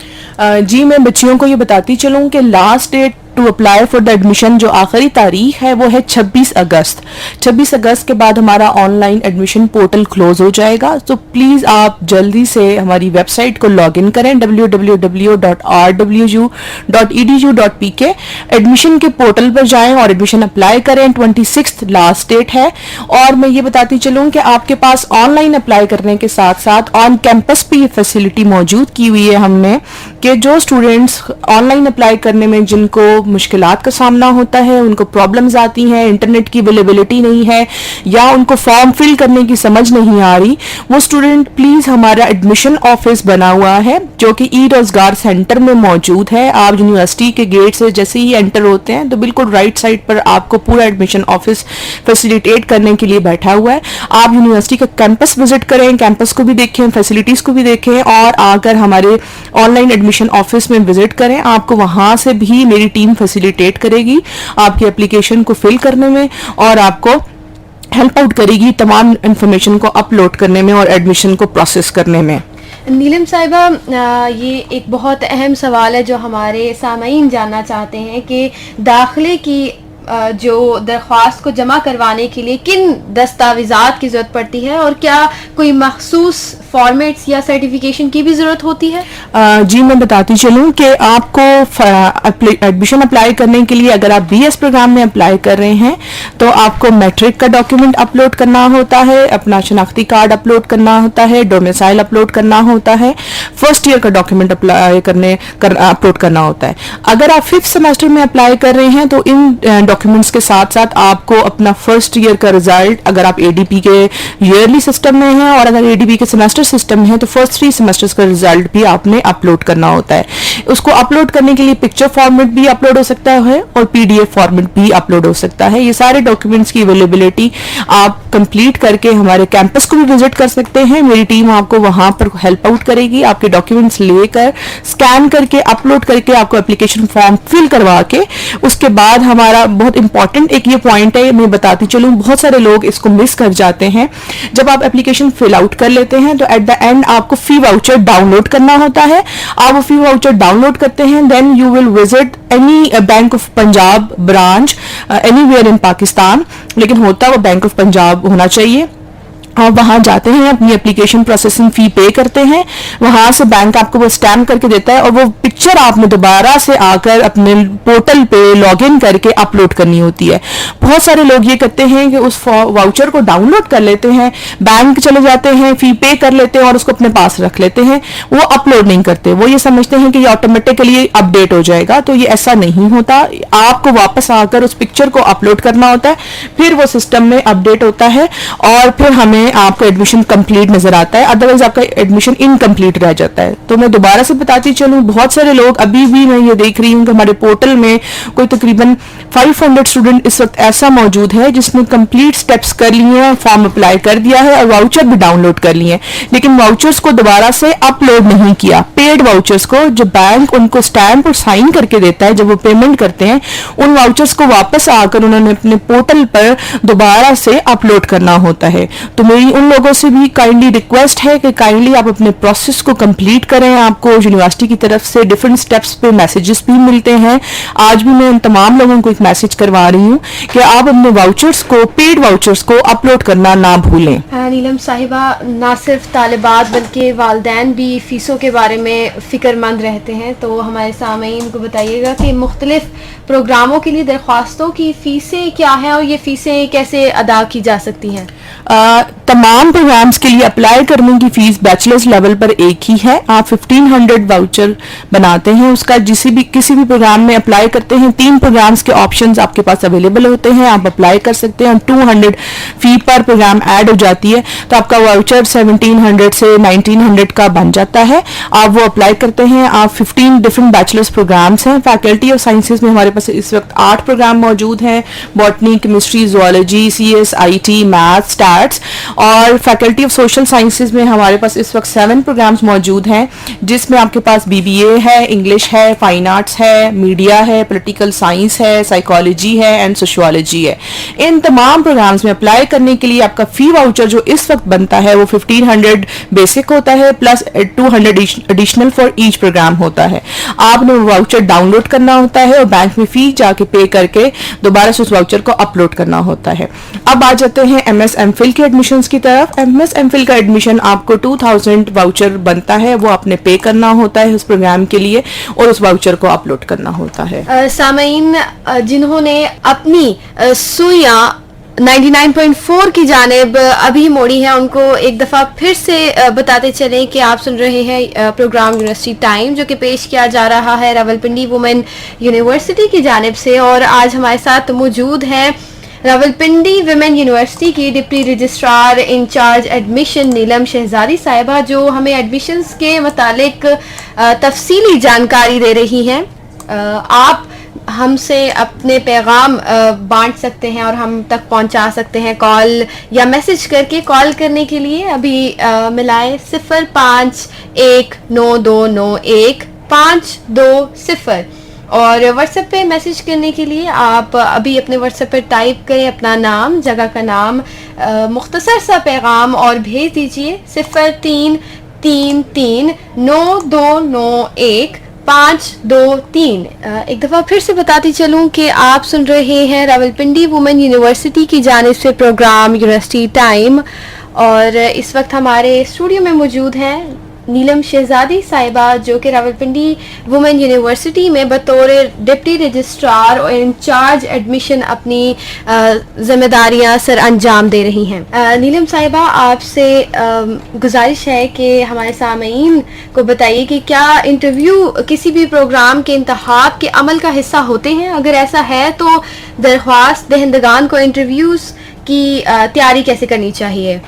جی میں بچیوں کو یہ بتاتی چلوں کہ last date to apply for the admission جو آخری تاریخ ہے وہ ہے 26 اگست. 26 اگست کے بعد ہمارا online admission portal close ہو جائے گا. تو پلیز آپ جلدی سے ہماری ویب سائٹ کو لاگ ان کریں www.rwu.edu.pk. ایڈمیشن کے پورٹل پر جائیں اور ایڈمیشن اپلائی کریں. 26 لاسٹ ڈیٹ ہے. اور میں یہ بتاتی چلوں کہ آپ کے پاس آن لائن اپلائی کرنے کے ساتھ ساتھ آن کیمپس بھی یہ فیسلٹی موجود کی ہوئی ہے ہم نے کہ جو اسٹوڈینٹس آن لائن اپلائی کرنے میں جن کو مشکلات کا سامنا ہوتا ہے، ان کو پرابلمز آتی ہیں، انٹرنیٹ کی اویلیبلٹی نہیں ہے یا ان کو فارم فل کرنے کی سمجھ نہیں آ رہی، وہ اسٹوڈینٹ پلیز ہمارا ایڈمیشن آفس بنا ہوا ہے جو کہ ای روزگار سینٹر میں موجود ہے. آپ یونیورسٹی کے گیٹ سے جیسے ہی انٹر ہوتے ہیں تو بالکل رائٹ سائڈ پر آپ کو پورا ایڈمیشن آفس فیسیلیٹیٹ کرنے کے لیے بیٹھا ہوا ہے. آپ یونیورسٹی کا کیمپس وزٹ کریں، کیمپس کو بھی دیکھیں، فیسلٹیز کو بھی دیکھیں اور آ کر ہمارے آن لائن ایڈمیشن آفس میں وزٹ کریں. آپ کو وہاں سے بھی میری ٹیم فیسیلیٹیٹ کرے گی آپ کی اپلیکیشن کو فل کرنے میں اور آپ کو ہیلپ آؤٹ کرے گی تمام انفارمیشن کو اپلوڈ کرنے میں اور ایڈمیشن کو پروسیس کرنے میں. نیلم صاحبہ، یہ ایک بہت اہم سوال ہے جو ہمارے سامعین جاننا چاہتے ہیں کہ داخلے کی جو درخواست کو جمع کروانے کے لیے کن دستاویزات کی ضرورت پڑتی ہے اور کیا کوئی مخصوص فارمیٹس یا سرٹیفکیشن کی بھی ضرورت ہوتی ہے؟ جی میں بتاتی چلوں کہ آپ کو ایڈمیشن اپلائی کرنے کے لیے اگر آپ BS پروگرام میں اپلائی کر رہے ہیں تو آپ کو میٹرک کا ڈاکیومنٹ اپلوڈ کرنا ہوتا ہے، اپنا شناختی کارڈ اپلوڈ کرنا ہوتا ہے، ڈومیسائل اپلوڈ کرنا ہوتا ہے، فرسٹ ایئر کا ڈاکیومنٹ اپلوڈ کرنا ہوتا ہے. اگر آپ 5th سیمسٹر میں اپلائی کر رہے ہیں تو ان ڈاکیومنٹس کے ساتھ ساتھ آپ کو اپنا فرسٹ ایئر کا ریزلٹ، اگر آپ ADP کے ایئرلی سسٹم میں ہیں اور اگر ADP کے سیمسٹر سسٹم میں ہیں تو فرسٹ 3 سیمسٹرز کا ریزلٹ بھی آپ نے اپلوڈ کرنا ہوتا ہے. اس کو اپلوڈ کرنے کے لیے پکچر فارمیٹ بھی اپلوڈ ہو سکتا ہے اور PDF فارمیٹ بھی اپلوڈ ہو سکتا ہے. یہ سارے ڈاکیومنٹس کی اویلیبلٹی آپ کمپلیٹ کر کے ہمارے کیمپس کو بھی وزٹ کر سکتے ہیں. میری ٹیم آپ کو وہاں پر ہیلپ آؤٹ کرے گی. آپ کے ڈاکیومنٹس لے کر اسکین کر کے اپلوڈ کر کے آپ کو اپلیکیشن فارم فل کروا کے اس کے بعد ہمارا بہت امپورٹنٹ ایک یہ پوائنٹ ہے، میں بتاتی چلوں بہت سارے لوگ اس کو مس کر جاتے ہیں. جب آپ اپلیکیشن فل آؤٹ کر لیتے ہیں تو ایٹ دا اینڈ آپ کو فی واؤچر ڈاؤن لوڈ کرنا ہوتا ہے. آپ وہ فی واؤچر ڈاؤن لوڈ کرتے ہیں، then you will visit any Bank of Punjab branch anywhere in Pakistan, لیکن ہوتا وہ بینک آف پنجاب ہونا چاہیے. آپ وہاں جاتے ہیں، اپنی اپلیکیشن پروسیسنگ فی پے کرتے ہیں، وہاں سے بینک آپ کو وہ اسٹیمپ کر کے دیتا ہے اور وہ پکچر آپ نے دوبارہ سے آ کر اپنے پورٹل پہ لاگ ان کر کے اپلوڈ کرنی ہوتی ہے. بہت سارے لوگ یہ کرتے ہیں کہ اس واؤچر کو ڈاؤن لوڈ کر لیتے ہیں، بینک چلے جاتے ہیں، فی پے کر لیتے ہیں اور اس کو اپنے پاس رکھ لیتے ہیں، وہ اپلوڈ نہیں کرتے. وہ یہ سمجھتے ہیں کہ یہ آٹومیٹکلی اپڈیٹ ہو جائے گا، تو یہ ایسا نہیں ہوتا. آپ کو واپس آ کر اس پکچر کو اپلوڈ کرنا ہوتا ہے، پھر وہ سسٹم میں اپڈیٹ ہوتا ہے اور پھر ہمیں آپ کا ایڈمیشن کمپلیٹ نظر آتا ہے. ادروائز آپ کا ایڈمیشن انکمپلیٹ رہ جاتا ہے. تو میں دوبارہ سے بتاتی چلوں بہت سارے لوگ ابھی بھی میں یہ دیکھ رہی ہوں کہ ہمارے پورٹل میں کوئی تقریباً 500 اسٹوڈنٹ اس وقت ایسا موجود ہے جس نے کمپلیٹ سٹیپس کر لیے ہیں، فارم اپلائی کر دیا ہے اور واؤچر بھی ڈاؤن لوڈ کر لیے ہیں، لیکن واؤچرز کو دوبارہ سے اپلوڈ نہیں کیا. پیڈ واؤچرز کو جو بینک ان کو اسٹیمپ اور سائن کر کے دیتا ہے جب وہ پیمنٹ کرتے ہیں، ان واؤچرز کو واپس آ کر انہوں نے اپنے پورٹل پر دوبارہ سے اپلوڈ کرنا ہوتا ہے. تو میری ان لوگوں سے بھی کائنڈلی ریکویسٹ ہے کہ کائنڈلی آپ اپنے پروسیس کو کمپلیٹ کریں. آپ کو یونیورسٹی کی طرف سے ڈفرینٹ سٹیپس پہ میسیجز بھی ملتے ہیں. آج بھی میں ان تمام لوگوں کو ایک میسج کروا رہی ہوں کہ آپ اپنے واؤچرز کو، پیڈ واؤچرز کو اپلوڈ کرنا نہ بھولیں. نیلم صاحبہ، نہ صرف طالبات بلکہ والدین بھی فیسوں کے بارے میں فکر مند رہتے ہیں، تو ہمارے سامعین کو بتائیے گا کہ مختلف پروگراموں کے لیے درخواستوں کی فیسیں کیا ہیں اور یہ فیسیں کیسے ادا کی جا سکتی ہیں؟ तमाम प्रोग्राम्स के लिए अप्लाई करने की फीस बैचलर्स लेवल पर एक ही है. आप 1500 वाउचर बनाते हैं, उसका किसी भी प्रोग्राम में अप्लाई करते हैं. 3 प्रोग्राम्स के ऑप्शंस आपके पास अवेलेबल होते हैं, आप अप्लाई कर सकते हैं. 200 फी पर प्रोग्राम ऐड हो जाती है, तो आपका वाउचर 1700 से 1900 का बन जाता है. आप वो अप्लाई करते हैं. आप 15 डिफरेंट बैचलर्स प्रोग्राम्स हैं. फैकल्टी ऑफ साइंसेज में हमारे पास इस वक्त 8 प्रोग्राम मौजूद हैं. Botany, chemistry, zoology, CS, IT, math, stats. और फैकल्टी ऑफ सोशल साइंसेज में हमारे पास इस वक्त 7 प्रोग्राम्स मौजूद हैं, जिसमें आपके पास BBA है, इंग्लिश है, फाइन आर्ट्स है, मीडिया है, पॉलिटिकल साइंस है, साइकोलॉजी है एंड सोशियोलॉजी है. इन तमाम प्रोग्राम्स में अप्लाई करने के लिए आपका फी वाउचर जो इस वक्त बनता है वो 1500 बेसिक होता है, plus 200 additional for each programme होता है. आपने वो वाउचर डाउनलोड करना होता है और बैंक में फी जाके पे करके दोबारा से उस वाउचर को अपलोड करना होता है. अब आ जाते हैं MS MPhil के एडमिशन्स की तरफ. MS MPhil का एडमिशन आपको 2000 वाउचर बनता है, वो आपने पे करना होता है उस प्रोग्राम के लिए और उस वाउचर को अपलोड करना होता है. सामीन जिन्होंने अपनी सुइयां 99.4 की जानिब अभी मोड़ी है, उनको एक दफ़ा फिर से बताते चलें कि आप सुन रहे हैं प्रोग्राम यूनिवर्सिटी टाइम, जो कि पेश किया जा रहा है रावलपिंडी वुमेन यूनिवर्सिटी की जानिब से. और आज हमारे साथ मौजूद हैं रावलपिंडी विमेन यूनिवर्सिटी की डिप्टी रजिस्ट्रार इंचार्ज एडमिशन नीलम शहजादी साहिबा, जो हमें एडमिशन्स के मुतालिक तफसीली जानकारी दे रही हैं. आप हमसे अपने पैगाम बांट सकते हैं और हम तक पहुंचा सकते हैं कॉल या मैसेज करके. कॉल करने के लिए अभी मिलाएं 0519291520 और व्हाट्सएप पे मैसेज करने के लिए आप अभी अपने व्हाट्सएप पे टाइप करें अपना नाम, जगह का नाम, मुख्तसर सा पैगाम और भेज दीजिए 03339291 एक दफ़ा फिर से बताती चलूं कि आप सुन रहे हैं रावलपिंडी वुमेन यूनिवर्सिटी की जानिब से प्रोग्राम यूनिवर्सिटी टाइम. और इस वक्त हमारे स्टूडियो में मौजूद हैं नीलम शहजादी साहिबा, जो कि रावलपिंडी वुमेन यूनिवर्सिटी में बतौर डिप्टी रजिस्ट्रार और इंचार्ज एडमिशन अपनी जिम्मेदारियां सर अंजाम दे रही हैं. नीलम साहिबा, आपसे गुजारिश है कि हमारे सामीन को बताइए कि क्या इंटरव्यू किसी भी प्रोग्राम के इंतखाब के अमल का हिस्सा होते हैं? अगर ऐसा है तो दरख्वास्त दहिंदगान को इंटरव्यूज़ की तैयारी कैसे करनी चाहिए?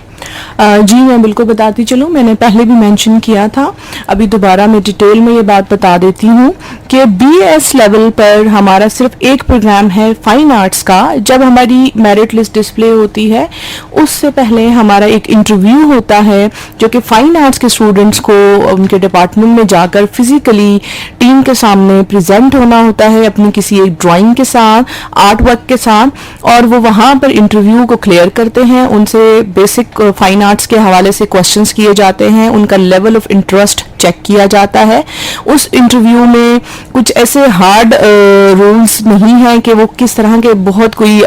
जी मैं बिल्कुल बताती चलूँ. मैंने पहले भी मेंशन किया था, अभी दोबारा मैं डिटेल में ये बात बता देती हूँ कि BS लेवल पर हमारा सिर्फ एक प्रोग्राम है फाइन आर्ट्स का. जब हमारी मेरिट लिस्ट डिस्प्ले होती है उससे पहले हमारा एक इंटरव्यू होता है, जो कि फाइन आर्ट्स के स्टूडेंट्स को उनके डिपार्टमेंट में जाकर फिजिकली टीम के सामने प्रेजेंट होना होता है अपनी किसी एक ड्राइंग के साथ, आर्ट वर्क के साथ, और वो वहाँ पर इंटरव्यू को क्लियर करते हैं. उनसे बेसिक फाइन आर्ट्स के हवाले से क्वेश्चंस किए जाते हैं, उनका लेवल ऑफ इंटरेस्ट चेक किया जाता है. उस इंटरव्यू में कुछ ऐसे हार्ड रूल्स नहीं हैं कि वो किस तरह के बहुत कोई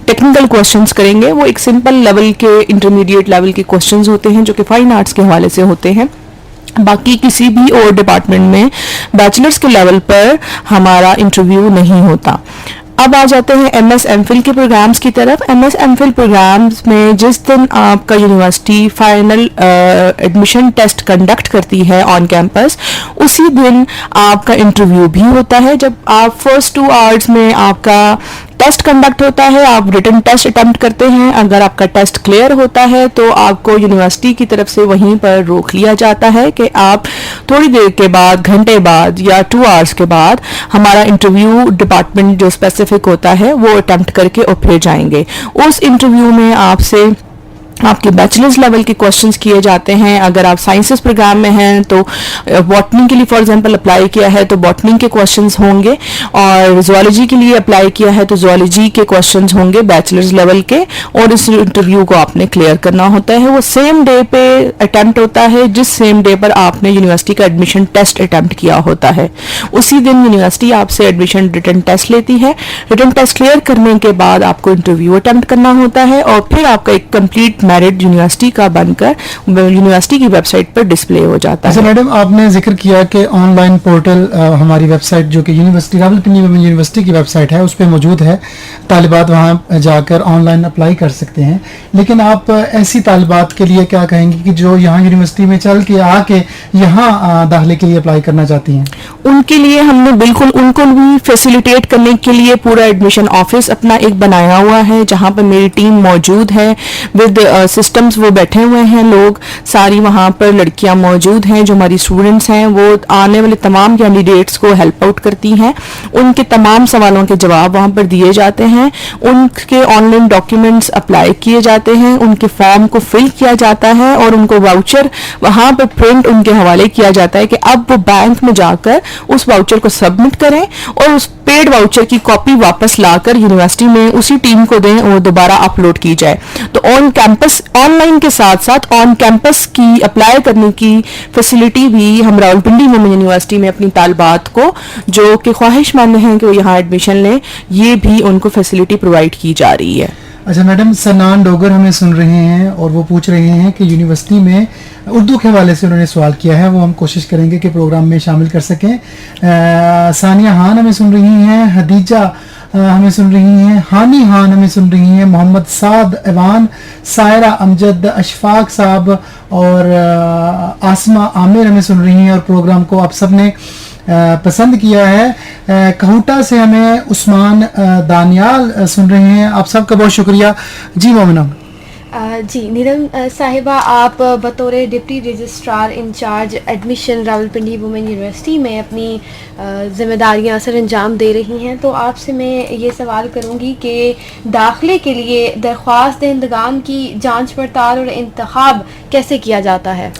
टेक्निकल क्वेश्चंस करेंगे. वो एक सिंपल लेवल के, इंटरमीडिएट लेवल के क्वेश्चंस होते हैं जो कि फाइन आर्ट्स के हवाले से होते हैं. बाकी किसी भी और डिपार्टमेंट में बैचलर्स के लेवल पर हमारा इंटरव्यू नहीं होता. अब आ जाते हैं MS MPhil के प्रोग्राम्स की तरफ. MS MPhil प्रोग्राम्स में जिस दिन आपका university final admission test conduct करती है ऑन कैंपस, उसी दिन आपका इंटरव्यू भी होता है. जब आप फर्स्ट 2 आवर्स में आपका टेस्ट कंडक्ट होता है, आप रिटन टेस्ट अटेम्प्ट करते हैं. अगर आपका टेस्ट क्लियर होता है तो आपको यूनिवर्सिटी की तरफ से वहीं पर रोक लिया जाता है कि आप थोड़ी देर के बाद, घंटे बाद या 2 आवर्स के बाद हमारा इंटरव्यू डिपार्टमेंट जो स्पेसिफिक होता है वो अटेम्प्ट करके और फिर जाएंगे. उस इंटरव्यू में आपसे आपके बैचलर्स लेवल के क्वेश्चंस किए जाते हैं. अगर आप साइंसेस प्रोग्राम में हैं तो बॉटनी के लिए फॉर एग्जांपल अप्लाई किया है तो बॉटनी के क्वेश्चंस होंगे, और जुआलॉजी के लिए अप्लाई किया है तो जुआलॉजी के क्वेश्चंस होंगे बैचलर्स लेवल के, और इस इंटरव्यू को आपने क्लियर करना होता है. वो सेम डे पे अटैम्प्ट होता है जिस सेम डे पर आपने यूनिवर्सिटी का एडमिशन टेस्ट अटैम्प्ट किया होता है. उसी दिन यूनिवर्सिटी आपसे एडमिशन रिटन टेस्ट लेती है. रिटन टेस्ट क्लियर करने के बाद आपको इंटरव्यू अटैम्प्ट करना होता है और फिर आपका एक कंप्लीट मेरिट यूनिवर्सिटी का बनकर यूनिवर्सिटी की वेबसाइट पर डिस्प्ले हो जाता अच्छा है। मैडम, आपने जिक्र किया कि ऑनलाइन पोर्टल हमारी वेबसाइट जो कि यूनिवर्सिटी रावलपिंडी वुमेन यूनिवर्सिटी की वेबसाइट है उस पर मौजूद है, तालिबात वहाँ जाकर ऑनलाइन अप्लाई कर सकते हैं, लेकिन आप ऐसी तालिबात के लिए क्या कहेंगे कि जो यहाँ यूनिवर्सिटी में चल के आके यहाँ दाखिले के लिए अप्लाई करना चाहती हैं? उनके लिए हमने बिल्कुल उनको भी फैसिलिटेट करने के लिए पूरा एडमिशन ऑफिस अपना एक बनाया हुआ है, जहां पर मेरी टीम मौजूद है विद सिस्टम्स, वो बैठे हुए हैं लोग, सारी वहां पर लड़कियां मौजूद हैं जो हमारी स्टूडेंट्स हैं, वो आने वाले तमाम कैंडिडेट्स को हेल्प आउट करती हैं, उनके तमाम सवालों के जवाब वहां पर दिए जाते हैं, उनके ऑनलाइन डॉक्यूमेंट्स अप्लाई किए जाते हैं, उनके फॉर्म को फिल किया जाता है और उनको वाउचर वहां पर प्रिंट उनके हवाले किया जाता है कि अब वो बैंक में जाकर उस वाउचर को सबमिट करें और उस पेड वाउचर की कॉपी वापस लाकर यूनिवर्सिटी में उसी टीम को दें और दोबारा अपलोड की जाए। तो ऑन कैंपस ऑनलाइन के साथ साथ ऑन कैंपस की अप्लाई करने की फैसिलिटी भी हम रावलपिंडी वुमेन यूनिवर्सिटी में अपनी तालिबात को जो कि ख्वाहिशमंद हैं कि वो यहाँ एडमिशन लें, ये भी उनको फैसिलिटी प्रोवाइड की जा रही है। अच्छा मैडम, सनान डोगर हमें सुन रहे हैं और वो पूछ रहे हैं कि यूनिवर्सिटी में उर्दू के हवाले से उन्होंने सवाल किया है, वो हम कोशिश करेंगे कि प्रोग्राम में शामिल कर सकें। सानिया खान हमें सुन रही हैं, हदीजा हमें सुन रही हैं, हानी खान हमें सुन रही हैं, मोहम्मद साद एवान, सायरा अमजद, अशफाक साहब और आसमा आमिर हमें सुन रही हैं और प्रोग्राम को आप सब ने पसंद किया है। कहूटा से हमें उस्मान दानियाल सुन रहे हैं, आप सबका बहुत शुक्रिया। जी मोमिना। जी नीलम साहिबा, आप बतौर deputy registrar in charge admission Rawalpindi women university में अपनी ज़िम्मेदारियां सर अंजाम दे रही हैं, तो आपसे मैं ये सवाल करूंगी कि दाखिले के लिए दरख्वास्त दहिंदगान की जांच पड़ताल और इंतखाब कैसे किया जाता है?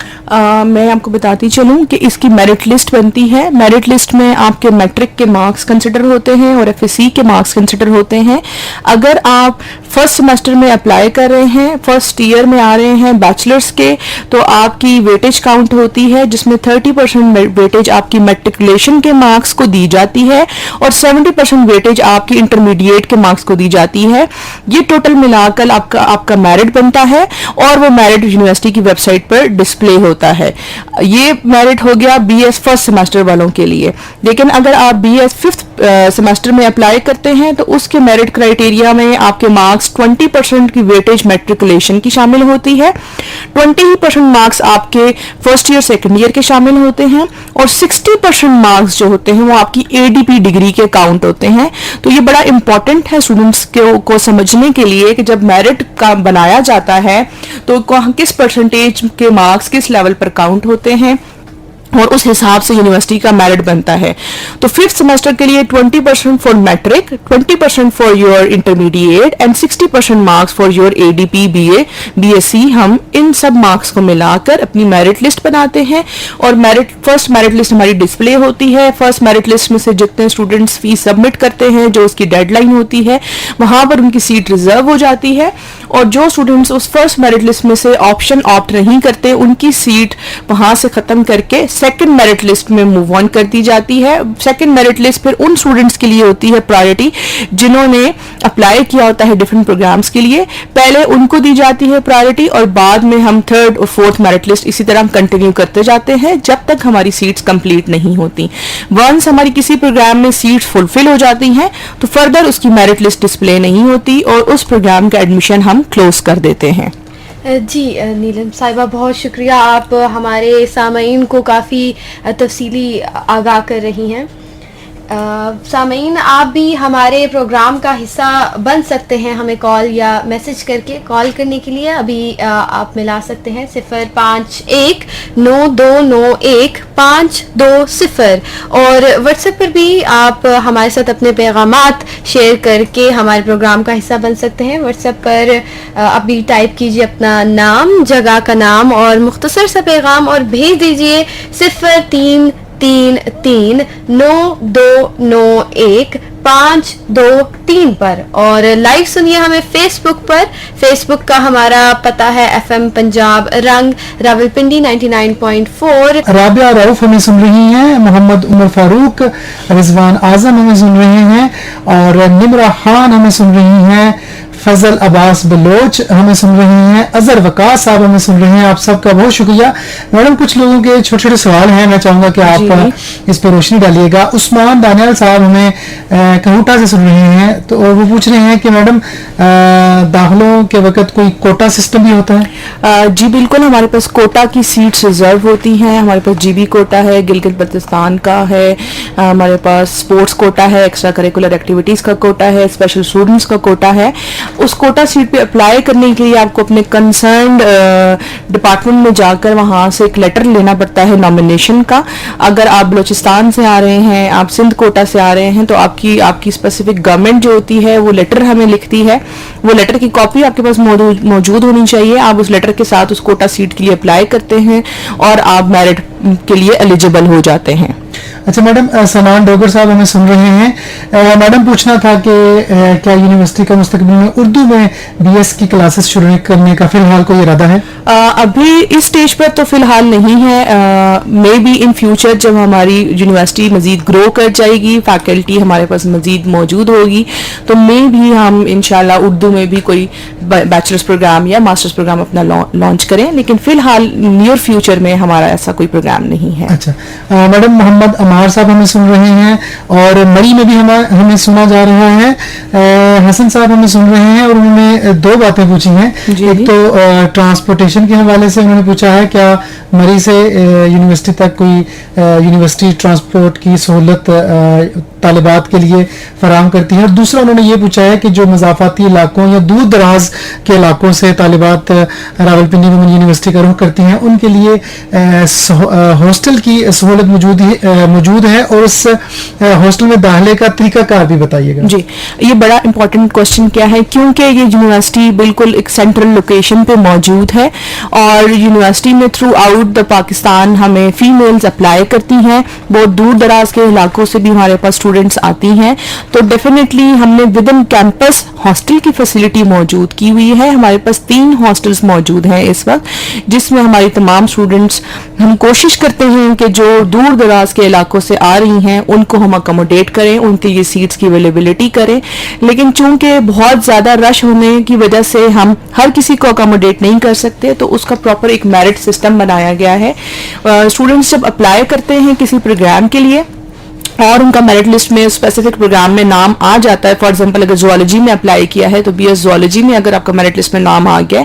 मैं आपको बताती चलूं कि इसकी मेरिट लिस्ट बनती है। मेरिट लिस्ट में आपके मैट्रिक के मार्क्स कंसिडर होते हैं और एफएससी के मार्क्स कंसिडर होते हैं। अगर आप फर्स्ट सेमेस्टर में अप्लाई कर रहे हैं, फर्स्ट ईयर में आ रहे हैं बैचलर्स के, तो आपकी वेटेज काउंट होती है जिसमें 30% वेटेज आपकी मैट्रिकुलेशन के मार्क्स को दी जाती है और 70% वेटेज आपकी इंटरमीडिएट के मार्क्स को दी जाती है। ये टोटल मिलाकर आपका मेरिट बनता है और वो मेरिट यूनिवर्सिटी की वेबसाइट पर डिस्प्ले होता है। ये मेरिट हो गया बीएस फर्स्ट सेमेस्टर वालों के लिए। लेकिन अगर आप बीएस फिफ्थ सेमेस्टर में अप्लाई करते हैं तो उसके मेरिट क्राइटेरिया में आपके मार्क्स 20% की वेटेज मैट्रिकुलेशन की शामिल होती है, 20% मार्क्स आपके फर्स्ट ईयर सेकंड ईयर के शामिल होते हैं और 60% मार्क्स जो होते हैं वो आपकी एडीपी डिग्री के काउंट होते हैं। तो ये बड़ा इंपॉर्टेंट है स्टूडेंट्स को समझने के लिए कि जब मेरिट का बनाया जाता है तो किस परसेंटेज के मार्क्स किस लेवल पर काउंट होते हैं और उस हिसाब से यूनिवर्सिटी का मेरिट बनता है। तो फिफ्थ सेमेस्टर के लिए 20% for matric, 20% for your intermediate and 60% marks for your ADP BA BSc, हम इन सब मार्क्स को मिलाकर अपनी मेरिट लिस्ट बनाते हैं और फर्स्ट मेरिट लिस्ट हमारी डिस्प्ले होती है। फर्स्ट मेरिट लिस्ट में से जितने स्टूडेंट्स फीस सबमिट करते हैं, जो उसकी डेडलाइन होती है, वहां पर उनकी सीट रिजर्व हो जाती है और जो स्टूडेंट्स उस फर्स्ट मेरिट लिस्ट में से ऑप्शन ऑप्ट नहीं करते, उनकी सीट वहां से खत्म करके सेकंड मेरिट लिस्ट में मूव ऑन कर दी जाती है। सेकंड मेरिट लिस्ट फिर उन स्टूडेंट्स के लिए होती है प्रायोरिटी जिन्होंने अप्लाई किया होता है डिफरेंट प्रोग्राम्स के लिए, पहले उनको दी जाती है प्रायोरिटी और बाद में हम थर्ड और फोर्थ मेरिट लिस्ट इसी तरह कंटिन्यू करते जाते हैं जब तक हमारी सीट्स कंप्लीट नहीं होती। वंस हमारी किसी प्रोग्राम में सीट्स फुलफिल हो जाती हैं तो फर्दर उसकी मेरिट लिस्ट डिस्प्ले नहीं होती और उस प्रोग्राम का एडमिशन हम क्लोज कर देते हैं। जी नीलम साहिबा, बहुत शुक्रिया, आप हमारे सामईन को काफ़ी तफसीली आगाह कर रही हैं। सामईन, आप भी हमारे प्रोग्राम का हिस्सा बन सकते हैं हमें कॉल या मैसेज करके। कॉल करने के लिए अभी आप मिला सकते हैं 0519291 और व्हाट्सएप पर भी आप हमारे साथ अपने पैगामात शेयर करके हमारे प्रोग्राम का हिस्सा बन सकते हैं। व्हाट्सएप पर अभी टाइप कीजिए अपना नाम, जगह का नाम और मुख्तसर सा पैगाम और भेज दीजिए 03339291 पर। और लाइव सुनिए हमें फेसबुक पर। फेसबुक का हमारा पता है FM पंजाब रंग रावलपिंडी 99.4। राबिया रऊफ हमें सुन रही हैं, मोहम्मद उमर फारूक, रिजवान आजम हमें सुन रहे हैं और निमरा खान हमें सुन रही हैं। फजल अब्बास बलोच हमें सुन रहे हैं, अजहर वकास साहब हमें सुन रहे हैं। आप सबका बहुत शुक्रिया। मैडम कुछ लोगों के छोटे छोटे सवाल हैं, मैं चाहूंगा कि आप इस पर रोशनी डालिएगा। उस्मान दानियाल साहब हमें कहूटा से सुन रहे हैं, तो वो पूछ रहे हैं कि मैडम दाखिलों के वक्त कोई कोटा सिस्टम भी होता है? जी बिल्कुल, हमारे पास कोटा की सीट्स रिजर्व होती हैं। हमारे पास जीबी कोटा है, गिलगित बल्तिस्तान का है, हमारे पास स्पोर्ट्स कोटा है, एक्स्ट्रा करिकुलर एक्टिविटीज़ का कोटा है, स्पेशल स्टूडेंट्स का कोटा है। उस कोटा सीट पे अप्लाई करने के लिए आपको अपने कंसर्न्ड डिपार्टमेंट में जाकर वहाँ से एक लेटर लेना पड़ता है नॉमिनेशन का। अगर आप बलूचिस्तान से आ रहे हैं, आप सिंध कोटा से आ रहे हैं, तो आपकी स्पेसिफिक गवर्नमेंट जो होती है वो लेटर हमें लिखती है। वो लेटर की कॉपी आपके पास मौजूद होनी चाहिए। आप उस लेटर के साथ उस कोटा सीट के लिए अप्लाई करते हैं और आप मेरिट के लिए एलिजिबल हो जाते हैं। अच्छा मैडम, सलमान डोगर साहब हमें सुन रहे हैं। मैडम पूछना था कि क्या यूनिवर्सिटी का मुस्तकबिल में उर्दू में बीएस की क्लासेस शुरू करने का फिलहाल कोई इरादा है? अभी इस स्टेज पर तो फिलहाल नहीं है। मे बी इन फ्यूचर जब हमारी यूनिवर्सिटी मजीद ग्रो कर जाएगी, फैकल्टी हमारे पास मजीद मौजूद होगी, तो मे भी हम इंशाल्लाह उर्दू में भी कोई बैचलर्स प्रोग्राम या मास्टर्स प्रोग्राम अपना लॉन्च करें, लेकिन फिलहाल नियर फ्यूचर में हमारा ऐसा कोई प्रोग्राम नहीं है। अच्छा मैडम, मोहम्मद अमार साहब हमें सुन रहे हैं और मरी में भी हमें सुना जा रहा है। हसन साहब हमें सुन रहे हैं और उन्होंने दो बातें पूछी हैं। एक तो ट्रांसपोर्टेशन के हवाले से उन्होंने पूछा है क्या मरी से यूनिवर्सिटी तक कोई यूनिवर्सिटी ट्रांसपोर्ट की सहूलत तालिबात के लिए फराहम करती है, और दूसरा उन्होंने ये पूछा है कि जो मज़ाफ़ाती इलाकों या दूर दराज के इलाकों से तालिबात रावलपिंडी में यूनिवर्सिटी का रुख करती हैं, उनके लिए हॉस्टल की सहूलत मौजूद है, और उस हॉस्टल में दाखिले का तरीकाकार भी बताइएगा। जी, ये बड़ा इंपॉर्टेंट क्वेश्चन क्या है, क्योंकि ये यूनिवर्सिटी बिल्कुल एक सेंट्रल लोकेशन पे मौजूद है और यूनिवर्सिटी में थ्रू आउट द पाकिस्तान हमें फीमेल्स अप्लाई करती हैं। बहुत दूर दराज के इलाकों से भी हमारे पास स्टूडेंट्स आती हैं, तो डेफिनेटली हमने विद इन कैंपस हॉस्टल की फैसिलिटी मौजूद की हुई है। हमारे पास 3 हॉस्टल्स मौजूद हैं इस वक्त, जिसमें हमारी तमाम स्टूडेंट्स, हम कोशिश करते हैं कि जो दूर दराज के इलाकों से आ रही हैं उनको हम अकोमोडेट करें, उनके लिए सीट्स की अवेलेबिलिटी करें, लेकिन चूंकि बहुत ज़्यादा रश होने की वजह से हम हर किसी को अकोमोडेट नहीं कर सकते, तो उसका प्रॉपर एक मेरिट सिस्टम बनाया गया है। स्टूडेंट्स जब अप्लाई करते हैं किसी प्रोग्राम के लिए और उनका मेरिट लिस्ट में स्पेसिफिक प्रोग्राम में नाम आ जाता है, फॉर एग्जांपल अगर जूलॉजी में अप्लाई किया है तो बीएस जूलॉजी में अगर आपका मेरिट लिस्ट में नाम आ गया,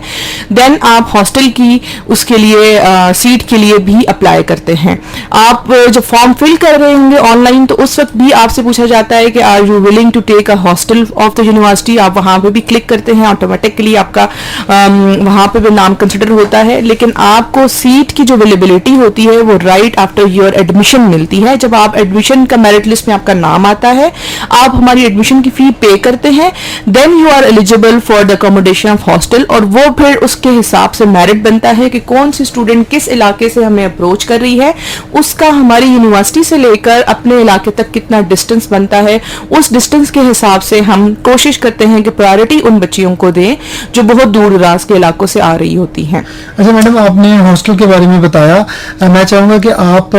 देन आप हॉस्टल की उसके लिए सीट के लिए भी अप्लाई करते हैं। आप जब फॉर्म फिल कर रहे होंगे ऑनलाइन, तो उस वक्त भी आपसे पूछा जाता है कि are you willing to take a hostel of the university. आप वहाँ पे भी क्लिक करते हैं, ऑटोमेटिकली आपका वहाँ पे भी नाम कंसिडर होता है, लेकिन आपको सीट की जो अवेलेबिलिटी होती है वो राइट आफ्टर योर एडमिशन मिलती है। जब आप एडमिशन का मेरिट लिस्ट में आपका नाम आता है, आप हमारी एडमिशन की फी पे करते हैं, then you are eligible for the accommodation of hostel, और वो फिर उसके हिसाब से मेरिट बनता है कि कौन सी स्टूडेंट किस इलाके से हमें अप्रोच कर रही है, उसका हमारी यूनिवर्सिटी से लेकर अपने इलाके तक कितना डिस्टेंस बनता है, उस डिस्टेंस के हिसाब से हम कोशिश करते हैं कि प्रायोरिटी उन बच्चियों को दें जो बहुत दूर दराज के इलाकों से आ रही होती हैं। अच्छा मैडम, आपने हॉस्टल के बारे में बताया, मैं चाहूंगा कि आप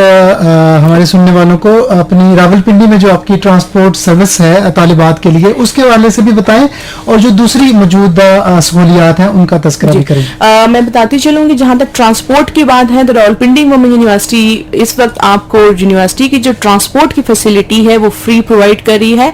हमारे सुनने वालों को अपनी रावलपिंडी में जो आपकी ट्रांसपोर्ट सर्विस है तालिबात के लिए, उसके हवाले से भी बताएं, और जो दूसरी मौजूदा सहूलियात हैं उनका तस्करा भी करें। मैं बताती चलूंगी, जहां तक ट्रांसपोर्ट की बात है तो रावलपिंडी वुमेन यूनिवर्सिटी इस वक्त आपको यूनिवर्सिटी की जो ट्रांसपोर्ट की फैसिलिटी है वो फ्री प्रोवाइड कर रही है।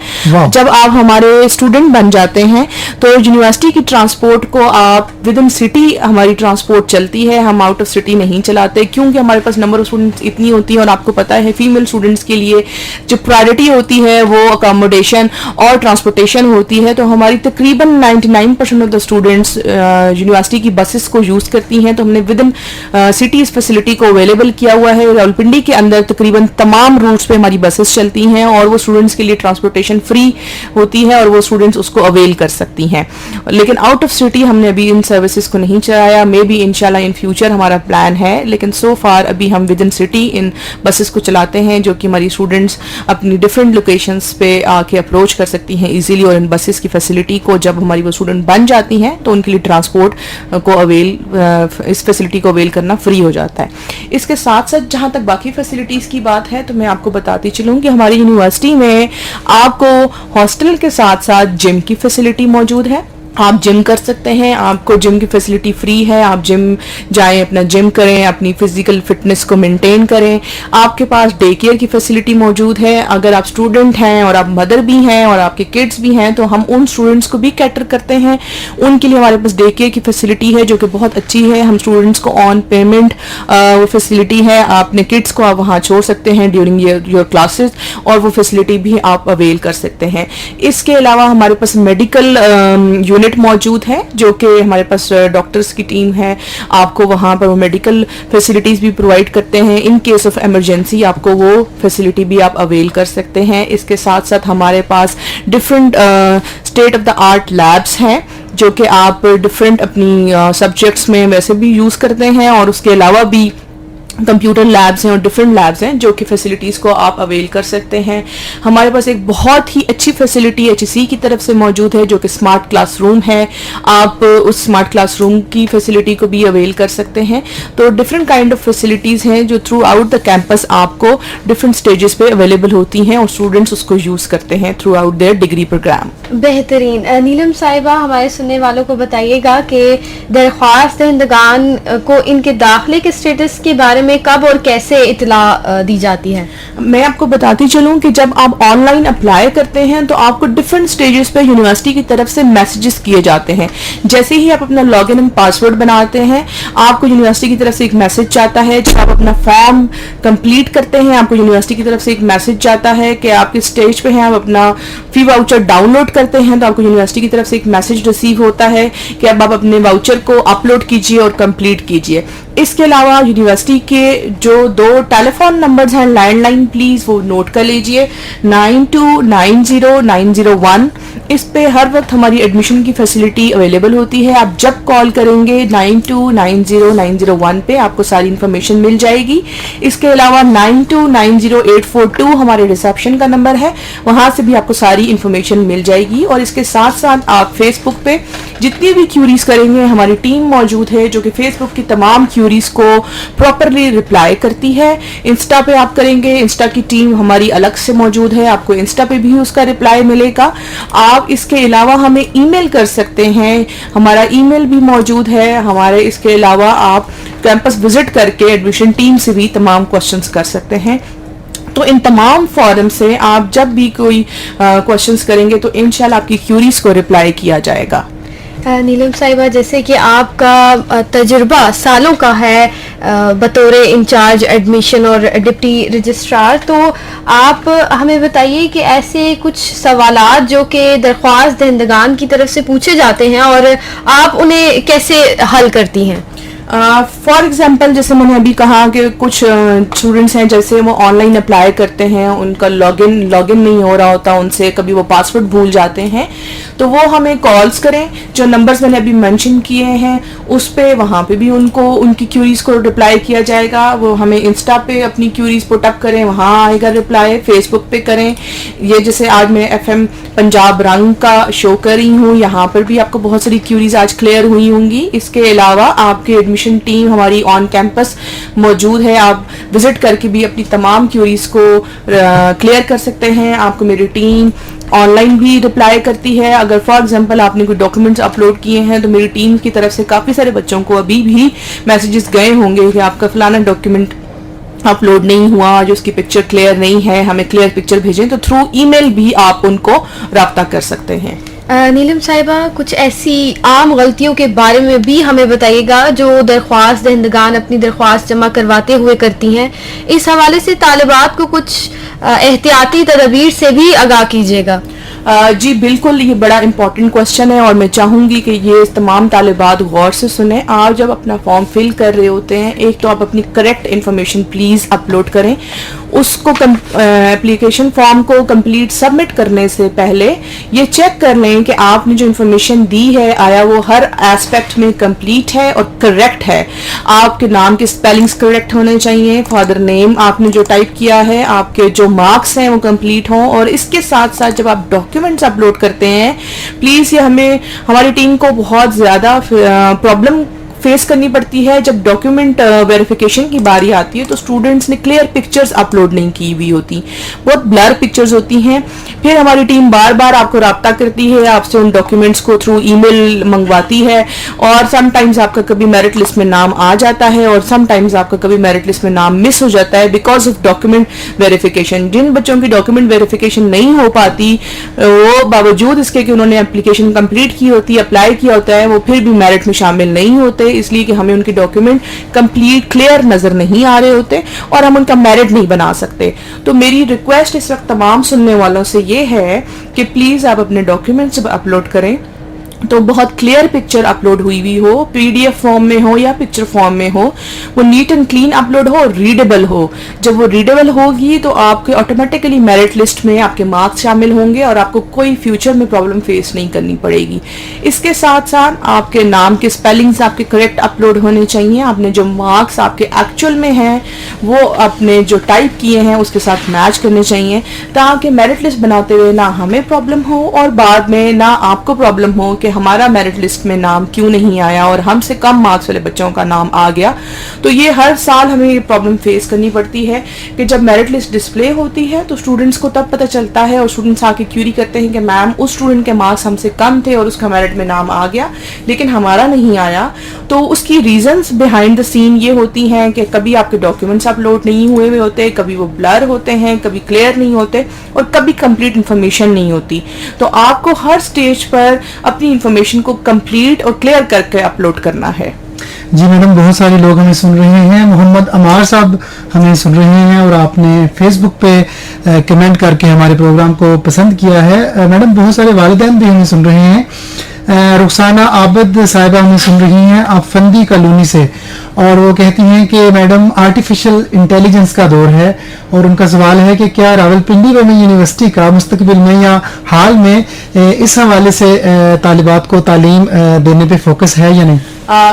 जब आप हमारे स्टूडेंट बन जाते हैं तो यूनिवर्सिटी की ट्रांसपोर्ट को आप विद इन सिटी हमारी ट्रांसपोर्ट चलती है, हम आउट ऑफ सिटी नहीं चलाते, क्योंकि हमारे पास नंबर ऑफ स्टूडेंट्स इतनी होती है, और आपको पता है फीमेल स्टूडेंट्स के लिए जो प्रायोरिटी होती है वो अकोमोडेशन और ट्रांसपोर्टेशन होती है। तो हमारी तकरीबन 99% ऑफ द स्टूडेंट्स यूनिवर्सिटी की बसेस को यूज़ करती हैं, तो हमने विद इन सिटी इस फैसिलिटी को अवेलेबल किया हुआ है। रावलपिंडी के अंदर तकरीबन तमाम रूट्स पे हमारी बसेस चलती हैं और वो स्टूडेंट्स के लिए ट्रांसपोर्टेशन फ्री होती है और वो स्टूडेंट्स उसको अवेल कर सकती हैं। लेकिन आउट ऑफ सिटी हमने अभी इन सर्विसेज को नहीं चलाया, मे बी इंशाल्लाह इन फ्यूचर हमारा प्लान है, लेकिन सो फार अभी हम with in city in buses को चलाते हैं, जो कि हमारी स्टूडेंट्स अपनी डिफरेंट लोकेशंस पे आके अप्रोच कर सकती हैं इजीली, और इन बसेस की फैसिलिटी को जब हमारी वो स्टूडेंट बन जाती हैं तो उनके लिए ट्रांसपोर्ट को अवेल, इस फैसिलिटी को अवेल करना फ्री हो जाता है। इसके साथ साथ जहाँ तक बाकी फैसिलिटीज़ की बात है तो मैं आपको बताती चलूँ कि हमारी यूनिवर्सिटी में आपको हॉस्टल के साथ साथ जिम की फैसिलिटी मौजूद है। آپ جم کر سکتے ہیں, آپ کو جم کی فیسلٹی فری ہے, آپ جم جائیں, اپنا جم کریں, اپنی فزیکل فٹنس کو مینٹین کریں. آپ کے پاس ڈے کیئر کی فیسلٹی موجود ہے. اگر آپ اسٹوڈنٹ ہیں اور آپ مدر بھی ہیں اور آپ کے کڈس بھی ہیں تو ہم ان اسٹوڈنٹس کو بھی کیٹر کرتے ہیں. ان کے لیے ہمارے پاس ڈے کیئر کی فیسلٹی ہے جو کہ بہت اچھی ہے. ہم اسٹوڈنٹس کو آن پیمنٹ وہ فیسلٹی ہے, آپ اپنے کڈس کو آپ وہاں چھوڑ سکتے ہیں ڈیورنگ یور کلاسز, اور وہ فیسلٹی بھی آپ اویل کر سکتے ہیں. اس کے علاوہ ہمارے پاس میڈیکل یونٹ موجود ہے جو کہ ہمارے پاس ڈاکٹرز کی ٹیم ہے. آپ کو وہاں پر وہ میڈیکل فیسلٹیز بھی پرووائڈ کرتے ہیں. ان کیس آف ایمرجنسی آپ کو وہ فیسلٹی بھی آپ اویل کر سکتے ہیں. اس کے ساتھ ساتھ ہمارے پاس different state of the art labs ہیں جو کہ آپ ڈفرینٹ اپنی سبجیکٹس میں ویسے بھی یوز کرتے ہیں, اور اس کے علاوہ بھی کمپیوٹر لیبس ہیں اور ڈفرینٹ لیبس ہیں جو کہ فیسلٹیز کو آپ اویل کر سکتے ہیں. ہمارے پاس ایک بہت ہی اچھی فیسلٹی HEC کی طرف سے موجود ہے جو کہ اسمارٹ کلاس روم ہے. آپ اس اسمارٹ کلاس روم کی فیسلٹی کو بھی اویل کر سکتے ہیں. تو ڈفرینٹ کائنڈ آف فیسلٹیز ہیں جو تھرو آؤٹ دا کیمپس آپ کو ڈفرینٹ اسٹیجز پہ اویلیبل ہوتی ہیں, اور اسٹوڈنٹس اس کو یوز کرتے ہیں throughout their degree programme. بہترین. نیلم صاحبہ, ہمارے سننے والوں کو بتائیے گا کہ درخواست دہندگان کو ان کے داخلے کے اسٹیٹس کے بارے میں کب اور کیسے اطلاع دی جاتی ہے؟ میں آپ کو بتاتی چلوں کہ جب آپ آن لائن اپلائی کرتے ہیں تو آپ کو ڈفرینٹ سٹیجز پہ یونیورسٹی کی طرف سے میسیجز کیے جاتے ہیں. جیسے ہی آپ اپنا لاگ ان اینڈ پاسورڈ بناتے ہیں آپ کو یونیورسٹی کی طرف سے ایک میسج جاتا ہے. جب آپ اپنا فارم کمپلیٹ کرتے ہیں آپ کو یونیورسٹی کی طرف سے ایک میسج جاتا ہے کہ آپ کس اسٹیج پہ ہیں. آپ اپنا فی واؤچر ڈاؤن لوڈ کرتے ہیں تو آپ کو یونیورسٹی کی طرف سے ایک میسج ریسیو ہوتا ہے کہ اب آپ اپنے واؤچر کو اپلوڈ کیجیے اور کمپلیٹ کیجیے. اس کے علاوہ یونیورسٹی کے جو 2 ٹیلی فون نمبرز ہیں لینڈ لائن, پلیز وہ نوٹ کر لیجئے, 92909001. اس پہ ہر وقت ہماری ایڈمیشن کی فیسلٹی اویلیبل ہوتی ہے. آپ جب کال کریں گے 92909001 پہ آپ کو ساری انفارمیشن مل جائے گی. اس کے علاوہ 92900842 ہمارے ریسیپشن کا نمبر ہے, وہاں سے بھی آپ کو ساری انفارمیشن مل جائے گی. اور اس کے ساتھ ساتھ آپ فیس بک پہ جتنی بھی کیوریز کریں گے ہماری ٹیم موجود ہے جو کہ فیس بک کی تمام کیوریز کو پراپرلی رپلائی کرتی ہے. انسٹا پہ آپ کریں گے, انسٹا کی ٹیم ہماری الگ سے موجود ہے, آپ کو انسٹا پہ بھی اس کا رپلائی ملے گا. آپ اس کے علاوہ ہمیں ای میل کر سکتے ہیں, ہمارا ای میل بھی موجود ہے ہمارے. اس کے علاوہ آپ کیمپس وزٹ کر کے ایڈمیشن ٹیم سے بھی تمام کوشچنس کر سکتے ہیں. تو ان تمام فارم سے آپ جب بھی کوئی کوشچنس کریں گے تو انشاءاللہ آپ کی کیوریز کو رپلائی کیا جائے گا. نیلم صاحبہ, جیسے کہ آپ کا تجربہ سالوں کا ہے بطور انچارج ایڈمیشن اور ڈپٹی رجسٹرار, تو آپ ہمیں بتائیے کہ ایسے کچھ سوالات جو کہ درخواست دہندگان کی طرف سے پوچھے جاتے ہیں اور آپ انہیں کیسے حل کرتی ہیں؟ فار ایگزامپل جیسے میں نے ابھی کہا کہ کچھ اسٹوڈنٹس ہیں جیسے وہ آن لائن اپلائی کرتے ہیں, ان کا لاگ ان نہیں ہو رہا ہوتا ان سے, کبھی وہ پاسورڈ بھول جاتے ہیں, تو وہ ہمیں کالز کریں. جو نمبرز میں نے ابھی مینشن کیے ہیں اس پہ, وہاں پہ بھی ان کو ان کی کیوریز کو رپلائی کیا جائے گا. وہ ہمیں انسٹا پہ اپنی کیوریز پٹ اپ کریں, وہاں آئے گا رپلائی. فیس بک پہ کریں. یہ جیسے آج میں FM پنجاب رنگ کا شو کر رہی ہوں, یہاں پر بھی آپ کو بہت ساری کیوریز آج کلیئر ہوئی ہوں گی. اس کے علاوہ آپ کے ایڈمیشن ٹیم ہماری آن کیمپس موجود ہے, آپ وزٹ کر کے بھی اپنی تمام کیوریز کو کلیئر کر سکتے ہیں. آپ کو میری ٹیم آن لائن بھی رپلائی کرتی ہے. اگر فار ایگزامپل آپ نے کوئی ڈاکیومنٹس اپلوڈ کیے ہیں تو میری ٹیم کی طرف سے کافی سارے بچوں کو ابھی بھی میسیجز گئے ہوں گے کہ آپ کا فلانا ڈاکیومنٹ اپلوڈ نہیں ہوا, جو اس کی پکچر کلیئر نہیں ہے, ہمیں کلیئر پکچر بھیجیں. تو تھرو ای میل بھی آپ ان کو رابطہ کر سکتے ہیں. نیلم صاحبہ, کچھ ایسی عام غلطیوں کے بارے میں بھی ہمیں بتائیے گا جو درخواست دہندگان اپنی درخواست جمع کرواتے ہوئے کرتی ہیں. اس حوالے سے طالبات کو کچھ احتیاطی تدابیر سے بھی آگاہ کیجیے گا. جی بالکل, یہ بڑا امپورٹنٹ کوشچن ہے اور میں چاہوں گی کہ یہ تمام طالبات غور سے سنیں. آپ جب اپنا فارم فل کر رہے ہوتے ہیں, ایک تو آپ اپنی کریکٹ انفارمیشن پلیز اپلوڈ کریں. اس کو اپلیکیشن فارم کو کمپلیٹ سبمٹ کرنے سے پہلے یہ چیک کر لیں کہ آپ نے جو انفارمیشن دی ہے آیا وہ ہر ایسپیکٹ میں کمپلیٹ ہے اور کریکٹ ہے. آپ کے نام کے اسپیلنگس کریکٹ ہونے چاہیے, فادر نیم آپ نے جو ٹائپ کیا ہے, آپ کے جو مارکس ہیں وہ کمپلیٹ ہوں. اور اس کے ساتھ ساتھ جب آپ ڈاکیومنٹس اپلوڈ کرتے ہیں پلیز یہ ہماری ٹیم کو بہت زیادہ پرابلم फेस करनी पड़ती है जब डॉक्यूमेंट वेरिफिकेशन की बारी आती है, तो स्टूडेंट्स ने क्लियर पिक्चर्स अपलोड नहीं की हुई होती, बहुत ब्लर पिक्चर्स होती हैं। फिर हमारी टीम बार बार आपको राब्ता करती है, आपसे उन डॉक्यूमेंट्स को थ्रू ईमेल मंगवाती है, और समटाइम्स आपका कभी मेरिट लिस्ट में नाम आ जाता है और समटाइम्स आपका कभी मेरिट लिस्ट में नाम मिस हो जाता है बिकॉज ऑफ डॉक्यूमेंट वेरिफिकेशन। जिन बच्चों की डॉक्यूमेंट वेरिफिकेशन नहीं हो पाती, वो बावजूद इसके कि उन्होंने एप्लीकेशन कंप्लीट की होती है, अप्लाई किया होता है, वो फिर भी मेरिट में शामिल नहीं होते, इसलिए कि हमें उनकी डॉक्यूमेंट कंप्लीट क्लियर नजर नहीं आ रहे होते और हम उनका मेरिट नहीं बना सकते। तो मेरी रिक्वेस्ट इस वक्त तमाम सुनने वालों से ये है कि प्लीज आप अपने डॉक्यूमेंट्स अपलोड करें, तो बहुत क्लियर पिक्चर अपलोड हुई हुई हो, पीडीएफ फॉर्म में हो या पिक्चर फॉर्म में हो, वो नीट एंड क्लीन अपलोड हो, रीडेबल हो। जब वो रीडेबल होगी तो आपके ऑटोमेटिकली मेरिट लिस्ट में आपके मार्क्स शामिल होंगे और आपको कोई फ्यूचर में प्रॉब्लम फेस नहीं करनी पड़ेगी। इसके साथ साथ आपके नाम के स्पेलिंग्स आपके करेक्ट अपलोड होने चाहिए, आपने जो मार्क्स आपके एक्चुअल में हैं वो आपने जो टाइप किए हैं उसके साथ मैच करने चाहिए, ताकि मेरिट लिस्ट बनाते हुए ना हमें प्रॉब्लम हो और बाद में ना आपको प्रॉब्लम हो कि हमारा मेरिट लिस्ट में नाम क्यों नहीं आया और हमसे कम मार्क्स वाले बच्चों का नाम आ गया। तो ये हर साल हमें ये प्रॉब्लम फेस करनी पड़ती है कि जब मेरिट लिस्ट डिस्प्ले होती है तो स्टूडेंट्स को तब पता चलता है और स्टूडेंट्स आके क्यूरी करते हैं कि मैम उस स्टूडेंट के मार्क्स हमसे कम थे और उसका मेरिट में नाम आ गया लेकिन हमारा नहीं आया। तो उसकी रीजंस बिहाइंड द सीन ये होती हैं कि कभी आपके डॉक्यूमेंट्स अपलोड नहीं हुए हुए होते, कभी वो ब्लर होते हैं, कभी क्लियर नहीं होते और कभी कंप्लीट इन्फॉर्मेशन नहीं होती। तो आपको हर स्टेज पर अपनी इन्फॉर्मेशन को कंप्लीट और क्लियर करके अपलोड करना है। जी मैडम, बहुत सारे लोग हमें सुन रहे हैं, मोहम्मद अमार साहब हमें सुन रहे हैं और आपने फेसबुक पे कमेंट करके हमारे प्रोग्राम को पसंद किया है। मैडम, बहुत सारे वालिदैन भी हमें सुन रहे हैं। रुखसाना आबद साहिबा हमें सुन रही हैं आप फंदी कॉलोनी से, और वो कहती हैं कि मैडम आर्टिफिशियल इंटेलिजेंस का दौर है और उनका सवाल है कि क्या रावलपिंडी वुमेन यूनिवर्सिटी का मुस्तकबिल में या हाल में इस हवाले से तालिबात को तालीम देने पे फोकस है या नहीं?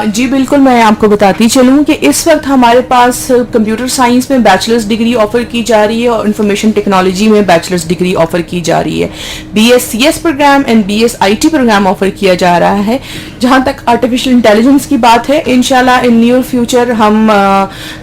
जी बिल्कुल, मैं आपको बताती चलूँ कि इस वक्त हमारे पास कंप्यूटर साइंस में बैचलर्स डिग्री ऑफर की जा रही है और इंफॉर्मेशन टेक्नोलॉजी में बैचलर्स डिग्री ऑफर की जा रही है। BScs programme and BSIT programme offer किया जा रहा है। जहाँ तक आर्टिफिशियल इंटेलिजेंस की बात है, इंशाल्लाह इन नियर फ्यूचर हम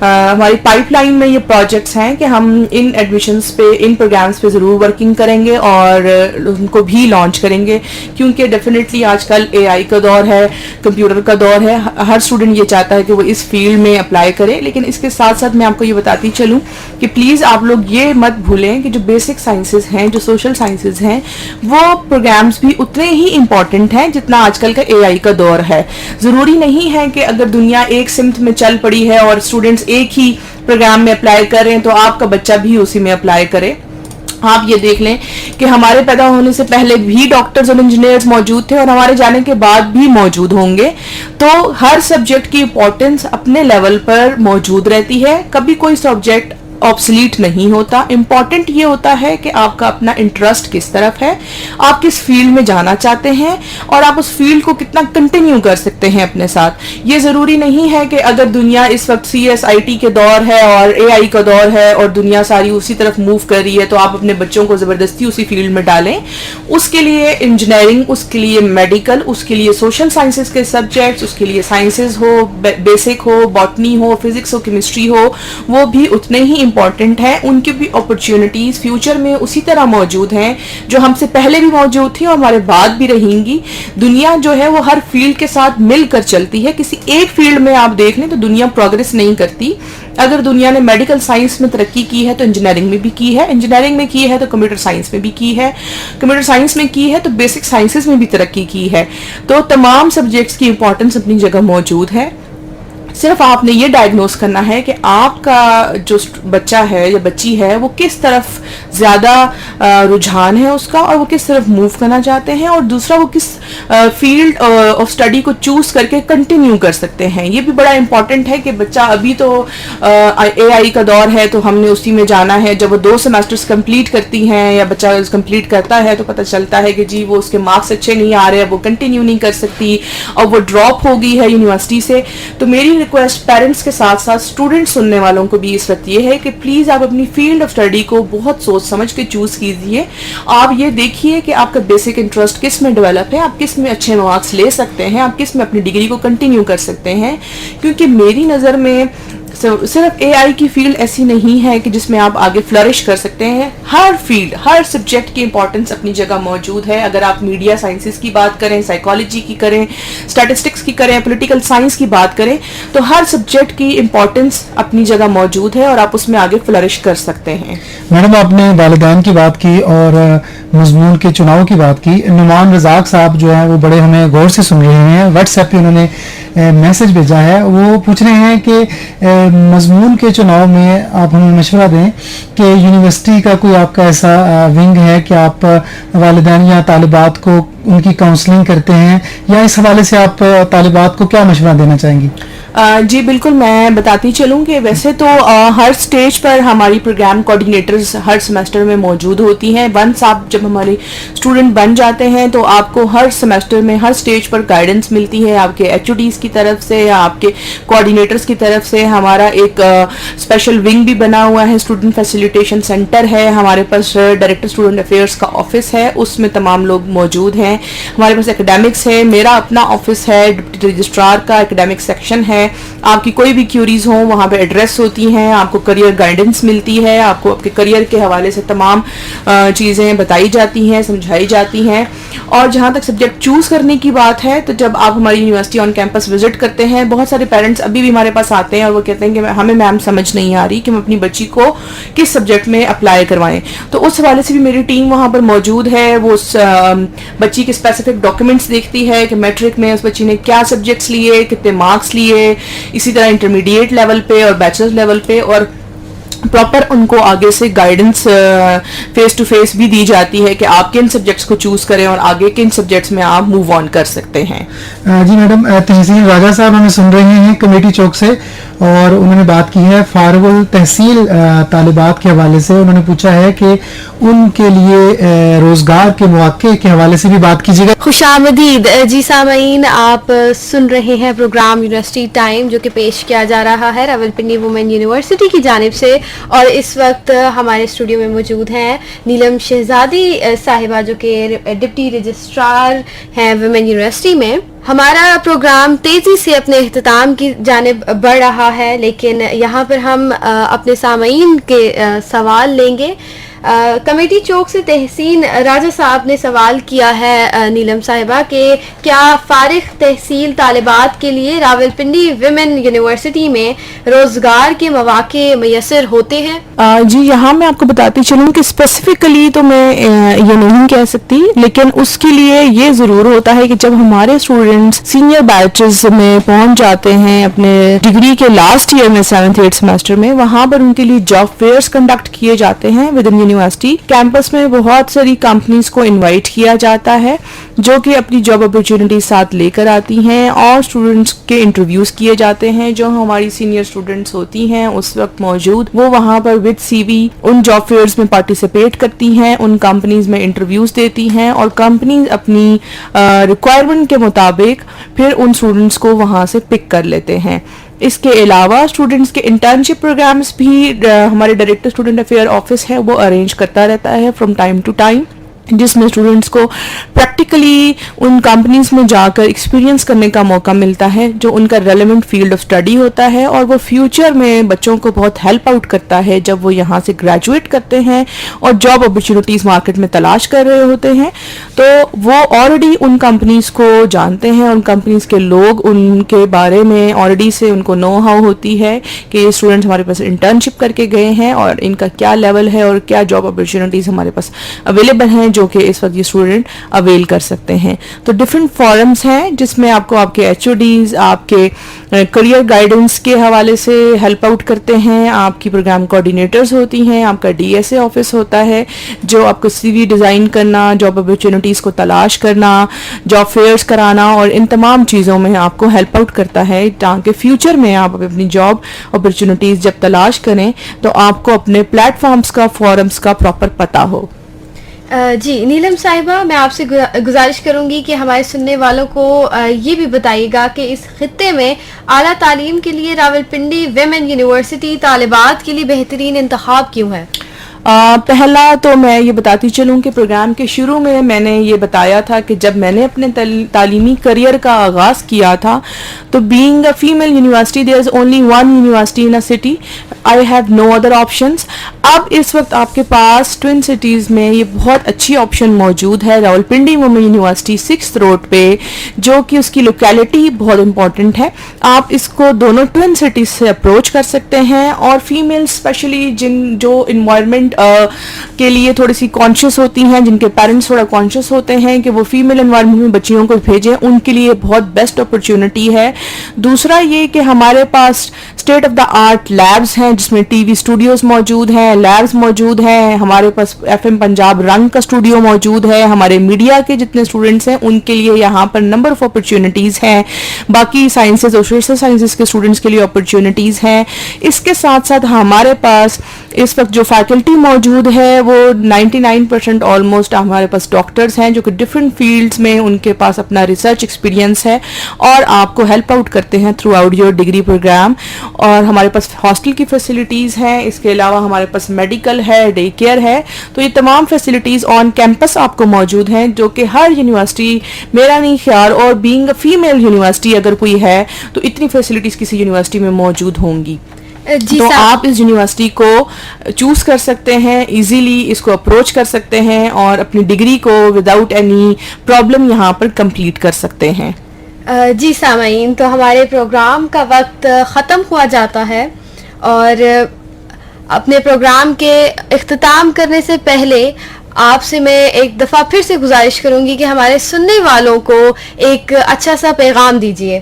हमारी पाइपलाइन में ये प्रोजेक्ट्स हैं कि हम इन एडमिशन्स पे, इन प्रोग्राम्स पे ज़रूर वर्किंग करेंगे और उनको भी लॉन्च करेंगे, क्योंकि डेफिनेटली आजकल AI का दौर है, कंप्यूटर का दौर है, हर स्टूडेंट ये चाहता है कि वो इस फील्ड में अप्लाई करे। लेकिन इसके साथ साथ मैं आपको ये बताती चलूं कि प्लीज़ आप लोग ये मत भूलें कि जो बेसिक साइंसेज हैं, जो सोशल साइंसेज हैं, वो प्रोग्राम्स भी उतने ही इम्पॉर्टेंट हैं जितना आजकल का AI का दौर है। ज़रूरी नहीं है कि अगर दुनिया एक सिमत में चल पड़ी है और स्टूडेंट्स एक ही प्रोग्राम में अप्लाई कर रहे हैं तो आपका बच्चा भी उसी में अप्लाई करे। आप ये देख लें कि हमारे पैदा होने से पहले भी डॉक्टर्स और इंजीनियर्स मौजूद थे और हमारे जाने के बाद भी मौजूद होंगे। तो हर सब्जेक्ट की इंपॉर्टेंस अपने लेवल पर मौजूद रहती है, कभी कोई सब्जेक्ट ऑब्सलीट नहीं होता। इंपॉर्टेंट ये होता है कि आपका अपना इंटरेस्ट किस तरफ है, आप किस फील्ड में जाना चाहते हैं और आप उस फील्ड को कितना कंटिन्यू कर सकते हैं अपने साथ। ये ज़रूरी नहीं है कि अगर दुनिया इस वक्त CSIT के दौर है और AI का दौर है और दुनिया सारी उसी तरफ मूव कर रही है तो आप अपने बच्चों को ज़बरदस्ती उसी फील्ड में डालें। उसके लिए इंजीनियरिंग, उसके लिए मेडिकल, उसके लिए सोशल साइंसेज के सब्जेक्ट्स, उसके लिए साइंसेज हो, बेसिक हो, बॉटनी हो, फिजिक्स हो, केमिस्ट्री हो, वो भी उतने ही इंपॉर्टेंट है। उनकी भी अपॉर्चुनिटीज फ्यूचर में उसी तरह मौजूद हैं जो हमसे पहले भी मौजूद थी और हमारे बाद भी रहेंगी। दुनिया जो है वो हर फील्ड के साथ मिलकर चलती है। किसी एक फील्ड में आप देख लें तो दुनिया प्रोग्रेस नहीं करती। अगर दुनिया ने मेडिकल साइंस में तरक्की की है तो इंजीनियरिंग में भी की है, इंजीनियरिंग में की है तो कंप्यूटर साइंस में भी की है, कंप्यूटर साइंस में की है तो बेसिक साइंसेज में भी तरक्की की है। तो तमाम सब्जेक्ट्स की इंपॉर्टेंस अपनी जगह मौजूद है। सिर्फ आपने ये डायग्नोस करना है कि आपका जो बच्चा है या बच्ची है वो किस तरफ ज़्यादा रुझान है उसका और वो किस तरफ मूव करना चाहते हैं, और दूसरा वो किस फील्ड ऑफ स्टडी को चूज करके कंटिन्यू कर सकते हैं। ये भी बड़ा इंपॉर्टेंट है कि बच्चा अभी तो AI का दौर है तो हमने उसी में जाना है। जब वो 2 सेमेस्टर्स कंप्लीट करती हैं या बच्चा कंप्लीट करता है तो पता चलता है कि जी वो उसके मार्क्स अच्छे नहीं आ रहे, वो कंटिन्यू नहीं कर सकती और वो ड्रॉप हो गई है यूनिवर्सिटी से। तो मेरी रिक्वेस्ट पेरेंट्स के साथ साथ स्टूडेंट सुनने वालों को भी इस वक्त ये है कि प्लीज आप अपनी फील्ड ऑफ स्टडी को बहुत सोच समझ के चूज कीजिए. आप ये देखिए कि आपका बेसिक इंटरेस्ट किस में डेवलप है, आप किस में अच्छे मार्क्स ले सकते हैं, आप किस में अपनी डिग्री को कंटिन्यू कर सकते हैं. क्योंकि मेरी नज़र में सिर्फ एआई की फील्ड ऐसी नहीं है कि जिसमें आप आगे फ्लरिश कर सकते हैं. हर फील्ड, हर सब्जेक्ट की इंपॉर्टेंस अपनी जगह मौजूद है. अगर आप मीडिया साइंसेस की बात करें, साइकोलॉजी की करें, स्टैटिस्टिक्स की करें, पॉलिटिकल साइंस की बात करें, तो हर सब्जेक्ट की इंपॉर्टेंस अपनी जगह मौजूद है और आप उसमें आगे फ्लरिश कर सकते हैं. मैडम, आपने वालिदैन की बात की और मजमून के चुनाव की बात की. नुमान रजाक साहब जो हैं वो बड़े हमें गौर से सुन रहे हैं. व्हाट्सएप पे उन्होंने मैसेज भेजा है. वो पूछ रहे हैं कि मजमून के चुनाव में आप हमें मशवरा दें कि यूनिवर्सिटी का कोई आपका ऐसा विंग है कि आप वालिदैन या तालिबात को उनकी काउंसलिंग करते हैं, या इस हवाले से आप तालिबात को क्या मशवरा देना चाहेंगी? जी बिल्कुल, मैं बताती चलूँ कि वैसे तो हर स्टेज पर हमारी प्रोग्राम कोऑर्डिनेटर्स हर सेमेस्टर में मौजूद होती हैं. वंस आप जब हमारे स्टूडेंट बन जाते हैं तो आपको हर सेमेस्टर में हर स्टेज पर गाइडेंस मिलती है आपके एचओडीज की तरफ से या आपके कोऑर्डिनेटर्स की तरफ से. हमारा एक स्पेशल विंग भी बना हुआ है, स्टूडेंट फैसिलिटेशन सेंटर है. हमारे पास डायरेक्टर स्टूडेंट अफेयर्स का ऑफिस है, उसमें तमाम लोग मौजूद हैं. हमारे पास एकेडमिक्स है, मेरा अपना ऑफिस है, डिप्टी रजिस्ट्रार का एकेडमिक सेक्शन है. आपकी कोई भी क्यूरीज हो वहाँ पे एड्रेस होती हैं, आपको करियर गाइडेंस मिलती है, आपको आपके करियर के हवाले से तमाम चीज़ें बताई जाती हैं, समझाई जाती हैं. और जहाँ तक सब्जेक्ट चूज़ करने की बात है, तो जब आप हमारी यूनिवर्सिटी ऑन कैंपस विजिट करते हैं, बहुत सारे पेरेंट्स अभी भी हमारे पास आते हैं और वो कहते हैं कि हमें मैम समझ नहीं आ रही कि हम अपनी बच्ची को किस सब्जेक्ट में अप्लाई करवाएं. तो उस हवाले से भी मेरी टीम वहाँ पर मौजूद है. वो उस बच्ची के स्पेसिफिक डॉक्यूमेंट्स देखती है कि मैट्रिक में उस बच्ची ने क्या सब्जेक्ट्स लिए, कितने मार्क्स लिए, इसी तरह इंटरमीडिएट लेवल पे और बैचलर्स लेवल पे, और प्रॉपर उनको आगे से गाइडेंस फेस टू फेस भी दी जाती है कि आप किन सब्जेक्ट्स को चूज करें और आगे किन सब्जेक्ट्स में आप मूव ऑन कर सकते हैं. जी मैडम, तहसील राजा साहब हमें सुन रहे हैं कमेटी चौक से, और उन्होंने बात की है फारवल तहसील तालिबात के हवाले से. उन्होंने पूछा है कि उनके लिए रोजगार के मौके के हवाले से भी बात कीजिएगा. खुशामदीद जी सामीन, आप सुन रहे हैं प्रोग्राम यूनिवर्सिटी टाइम जो कि पेश किया जा रहा है रावलपिंडी वुमेन यूनिवर्सिटी की जानिब से. और इस वक्त हमारे स्टूडियो में मौजूद हैं नीलम शहजादी साहिबा जो कि डिप्टी रजिस्ट्रार हैं वुमेन यूनिवर्सिटी में. हमारा प्रोग्राम तेज़ी से अपने इख्तिताम की जानिब बढ़ रहा है, लेकिन यहाँ पर हम अपने सामीन के सवाल लेंगे. कमेटी चौक से तहसीन राजा साहब ने सवाल किया है नीलम साहिबा के क्या फारिग तहसील तालिबात के लिए रावलपिंडी विमेन यूनिवर्सिटी में रोजगार के मौके मैसर होते हैं? जी, यहाँ मैं आपको बताती चलूँ कि स्पेसिफिकली तो मैं ये नहीं कह सकती, लेकिन उसके लिए ये ज़रूर होता है कि जब हमारे स्टूडेंट्स सीनियर बैचेस में पहुँच जाते हैं अपने डिग्री के लास्ट ईयर में 7th 8th सेमेस्टर में, वहाँ पर उनके लिए जॉब फेयर्स कंडक्ट किए जाते हैं विद इन यूनिवर्सिटी. कैंपस में बहुत सारी कंपनीज को इनवाइट किया जाता है जो कि अपनी जॉब अपॉर्चुनिटी साथ लेकर आती हैं और स्टूडेंट्स के इंटरव्यूज किए जाते हैं. जो हमारी सीनियर स्टूडेंट्स होती हैं उस वक्त मौजूद, वो वहाँ पर विद सीवी उन जॉब फेयर्स में पार्टिसिपेट करती हैं, उन कंपनीज में इंटरव्यूज देती हैं और कंपनीज अपनी रिक्वायरमेंट के मुताबिक फिर उन स्टूडेंट्स को वहाँ से पिक कर लेते हैं. इसके अलावा स्टूडेंट्स के इंटर्नशिप प्रोग्राम्स भी हमारे डायरेक्टर स्टूडेंट अफेयर ऑफिस है वो अरेंज करता रहता है फ्रॉम टाइम टू टाइम, जिसमें स्टूडेंट्स को प्रैक्टिकली उन कंपनीज में जाकर एक्सपीरियंस करने का मौका मिलता है जो उनका रेलेवेंट फील्ड ऑफ स्टडी होता है और वो फ्यूचर में बच्चों को बहुत हेल्प आउट करता है जब वो यहाँ से ग्रेजुएट करते हैं और जॉब अपॉर्चुनिटीज़ मार्केट में तलाश कर रहे होते हैं. तो वो ऑलरेडी उन कंपनीज को जानते हैं, उन कंपनीज के लोग उनके बारे में ऑलरेडी से उनको नो हाउ होती है कि ये स्टूडेंट्स हमारे पास इंटर्नशिप करके गए हैं और इनका क्या लेवल है और क्या जॉब अपॉर्चुनिटीज़ हमारे पास अवेलेबल हैं जो कि इस वक्त ये स्टूडेंट अवेल कर सकते हैं. तो डिफरेंट फॉरम्स हैं जिसमें आपको आपके एचओडीज आपके करियर गाइडेंस के हवाले से हेल्प आउट करते हैं, आपकी प्रोग्राम कोऑर्डिनेटर्स होती हैं, आपका डीएसए ऑफिस होता है जो आपको सीवी डिज़ाइन करना, जॉब अपॉर्चुनिटीज़ को तलाश करना, जॉब फेयर्स कराना और इन तमाम चीज़ों में आपको हेल्प आउट करता है ताकि फ्यूचर में आप अपनी जॉब अपॉर्चुनिटीज़ जब तलाश करें तो आपको अपने प्लेटफॉर्म्स का, फॉरम्स का प्रॉपर पता हो. جی نیلم صاحبہ، میں آپ سے گزارش کروں گی کہ ہمارے سننے والوں کو یہ بھی بتائیے گا کہ اس خطے میں اعلیٰ تعلیم کے لیے راولپنڈی ویمن یونیورسٹی طالبات کے لیے بہترین انتخاب کیوں ہے؟ پہلا تو میں یہ بتاتی چلوں کہ پروگرام کے شروع میں نے یہ بتایا تھا کہ جب میں نے اپنے تعلیمی کریئر کا آغاز کیا تھا تو being a female university there is only one university in a city, I have no other options. اب اس وقت آپ کے پاس ٹوئن سٹیز میں یہ بہت اچھی آپشن موجود ہے، Rawalpindi women university 6th road پہ، جو کہ اس کی لوکیلٹی بہت امپورٹنٹ ہے. آپ اس کو دونوں ٹوئن سٹیز سے اپروچ کر سکتے ہیں، اور فیمیل اسپیشلی جو انوائرمنٹ کے لیے تھوڑی سی کانشیس ہوتی ہیں، جن کے پیرنٹس تھوڑا کانشیس ہوتے ہیں کہ وہ فیمیل انوائرمنٹ میں بچیوں کو بھیجیں، ان کے لیے بہت بیسٹ اپرچونٹی ہے. دوسرا یہ کہ ہمارے پاس state of the art labs ہیں، جس میں ٹی وی اسٹوڈیوز موجود ہیں، لیبز موجود ہیں، ہمارے پاس FM پنجاب رنگ کا اسٹوڈیو موجود ہے، ہمارے میڈیا کے جتنے اسٹوڈنٹس ہیں ان کے لیے یہاں پر نمبر آف اپرچونٹیز ہیں، باقی سائنسز اور سوشل سائنسز کے اسٹوڈنٹس کے لیے اپرچونٹیز ہیں. اس کے ساتھ ساتھ ہمارے پاس اس وقت جو فیکلٹی موجود ہے وہ 99% آلموسٹ ہمارے پاس ڈاکٹرز ہیں، جو کہ ڈفرینٹ فیلڈز میں ان کے پاس اپنا ریسرچ ایکسپیرینس ہے اور آپ کو ہیلپ آؤٹ کرتے ہیں throughout your degree programme. اور ہمارے پاس ہاسٹل کی فیسلٹیز ہیں، اس کے علاوہ ہمارے پاس میڈیکل ہے، ڈے کیئر ہے. تو یہ تمام فیسلٹیز آن کیمپس آپ کو موجود ہیں، جو کہ ہر یونیورسٹی، میرا نہیں خیال، اور بینگ اے فیمیل یونیورسٹی اگر کوئی ہے تو اتنی فیسلٹیز کسی یونیورسٹی میں موجود ہوں گی. تو آپ اس یونیورسٹی کو چوز کر سکتے ہیں، ایزیلی اس کو اپروچ کر سکتے ہیں اور اپنی ڈگری کو وداؤٹ اینی پرابلم یہاں پر کمپلیٹ کر سکتے ہیں. جی سامعین، تو ہمارے پروگرام کا وقت ختم ہوا جاتا ہے، اور اپنے پروگرام کے اختتام کرنے سے پہلے آپ سے میں ایک دفعہ پھر سے گزارش کروں گی کہ ہمارے سننے والوں کو ایک اچھا سا پیغام دیجیے.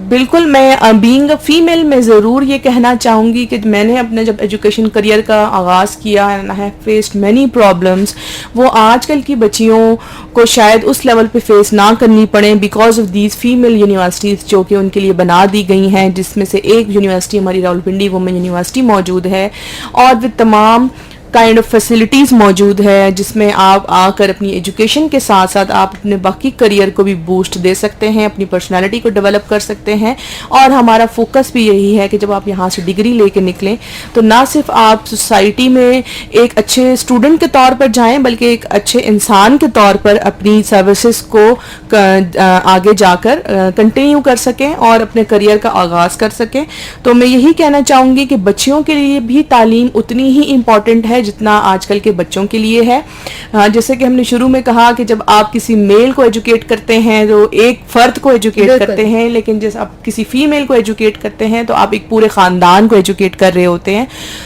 بالکل، میں بینگ اے فیمیل میں ضرور یہ کہنا چاہوں گی کہ میں نے اپنا جب ایجوکیشن کریئر کا آغاز کیا، and I have faced many problems, وہ آج کل کی بچیوں کو شاید اس لیول پہ فیس نہ کرنی پڑے because of these female universities جو کہ ان کے لیے بنا دی گئی ہیں، جس میں سے ایک یونیورسٹی ہماری راولپنڈی وومن یونیورسٹی موجود ہے، اور وہ تمام کائنڈ آف فیسلٹیز موجود ہے، جس میں آپ آ کر اپنی ایجوکیشن کے ساتھ ساتھ آپ اپنے باقی کریئر کو بھی بوسٹ دے سکتے ہیں، اپنی پرسنالٹی کو ڈیولپ کر سکتے ہیں. اور ہمارا فوکس بھی یہی ہے کہ جب آپ یہاں سے ڈگری لے کے نکلیں تو نہ صرف آپ سوسائٹی میں ایک اچھے اسٹوڈنٹ کے طور پر جائیں، بلکہ ایک اچھے انسان کے طور پر اپنی سروسز کو آگے جا کر کنٹینیو کر سکیں اور اپنے کریئر کا آغاز کر سکیں. تو میں یہی کہنا چاہوں گی کہ بچیوں کے لیے بھی تعلیم اتنی ہی امپورٹنٹ ہے جتنا آج کل کے بچوں کے لیے ہے. جیسے کہ ہم نے شروع میں کہا کہ جب آپ کسی میل کو ایجوکیٹ کرتے ہیں تو ایک فرد کو ایجوکیٹ کرتے ہیں، لیکن جیسے آپ کسی فیمیل کو ایجوکیٹ کرتے ہیں تو آپ ایک پورے خاندان کو ایجوکیٹ کر رہے ہوتے ہیں.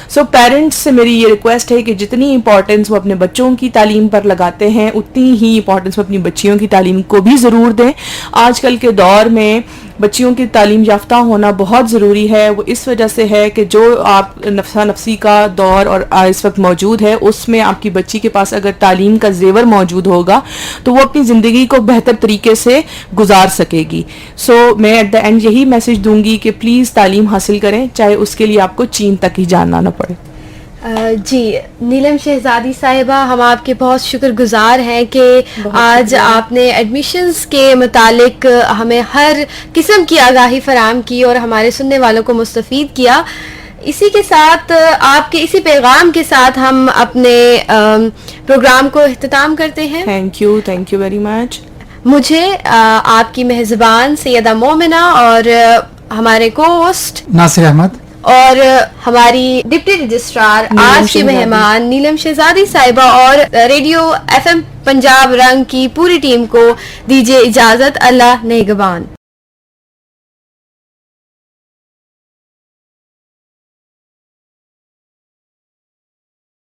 سو پیرنٹس سے میری یہ ریکویسٹ ہے کہ جتنی امپورٹنس وہ اپنے بچوں کی تعلیم پر لگاتے ہیں، اتنی ہی امپورٹنس وہ اپنی بچیوں کی تعلیم کو بھی ضرور دیں. آج کل کے دور میں بچیوں کی تعلیم یافتہ ہونا بہت ضروری ہے. وہ اس وجہ سے ہے کہ جو آپ نفسا نفسی کا دور اور اس وقت موجود ہے، اس میں آپ کی بچی کے پاس اگر تعلیم کا زیور موجود ہوگا تو وہ اپنی زندگی کو بہتر طریقے سے گزار سکے گی. سو میں ایٹ دا اینڈ یہی میسج دوں گی کہ پلیز تعلیم حاصل کریں، چاہے اس کے لیے آپ کو چین تک ہی جانا نہ پڑے. جی نیلم شہزادی صاحبہ، ہم آپ کے بہت شکر گزار ہیں کہ آج آپ نے ایڈمیشنز کے متعلق ہمیں ہر قسم کی آگاہی فراہم کی اور ہمارے سننے والوں کو مستفید کیا. اسی کے ساتھ آپ کے اسی پیغام کے ساتھ ہم اپنے پروگرام کو اختتام کرتے ہیں. Thank you very much. مجھے آپ کی میزبان سیدہ مومنہ اور ہمارے کو ہوسٹ ناصر احمد اور ہماری ڈپٹی رجسٹرار آج کی مہمان نیلم شہزادی صاحبہ اور ریڈیو FM پنجاب رنگ کی پوری ٹیم کو دیجیے اجازت. اللہ نگہبان.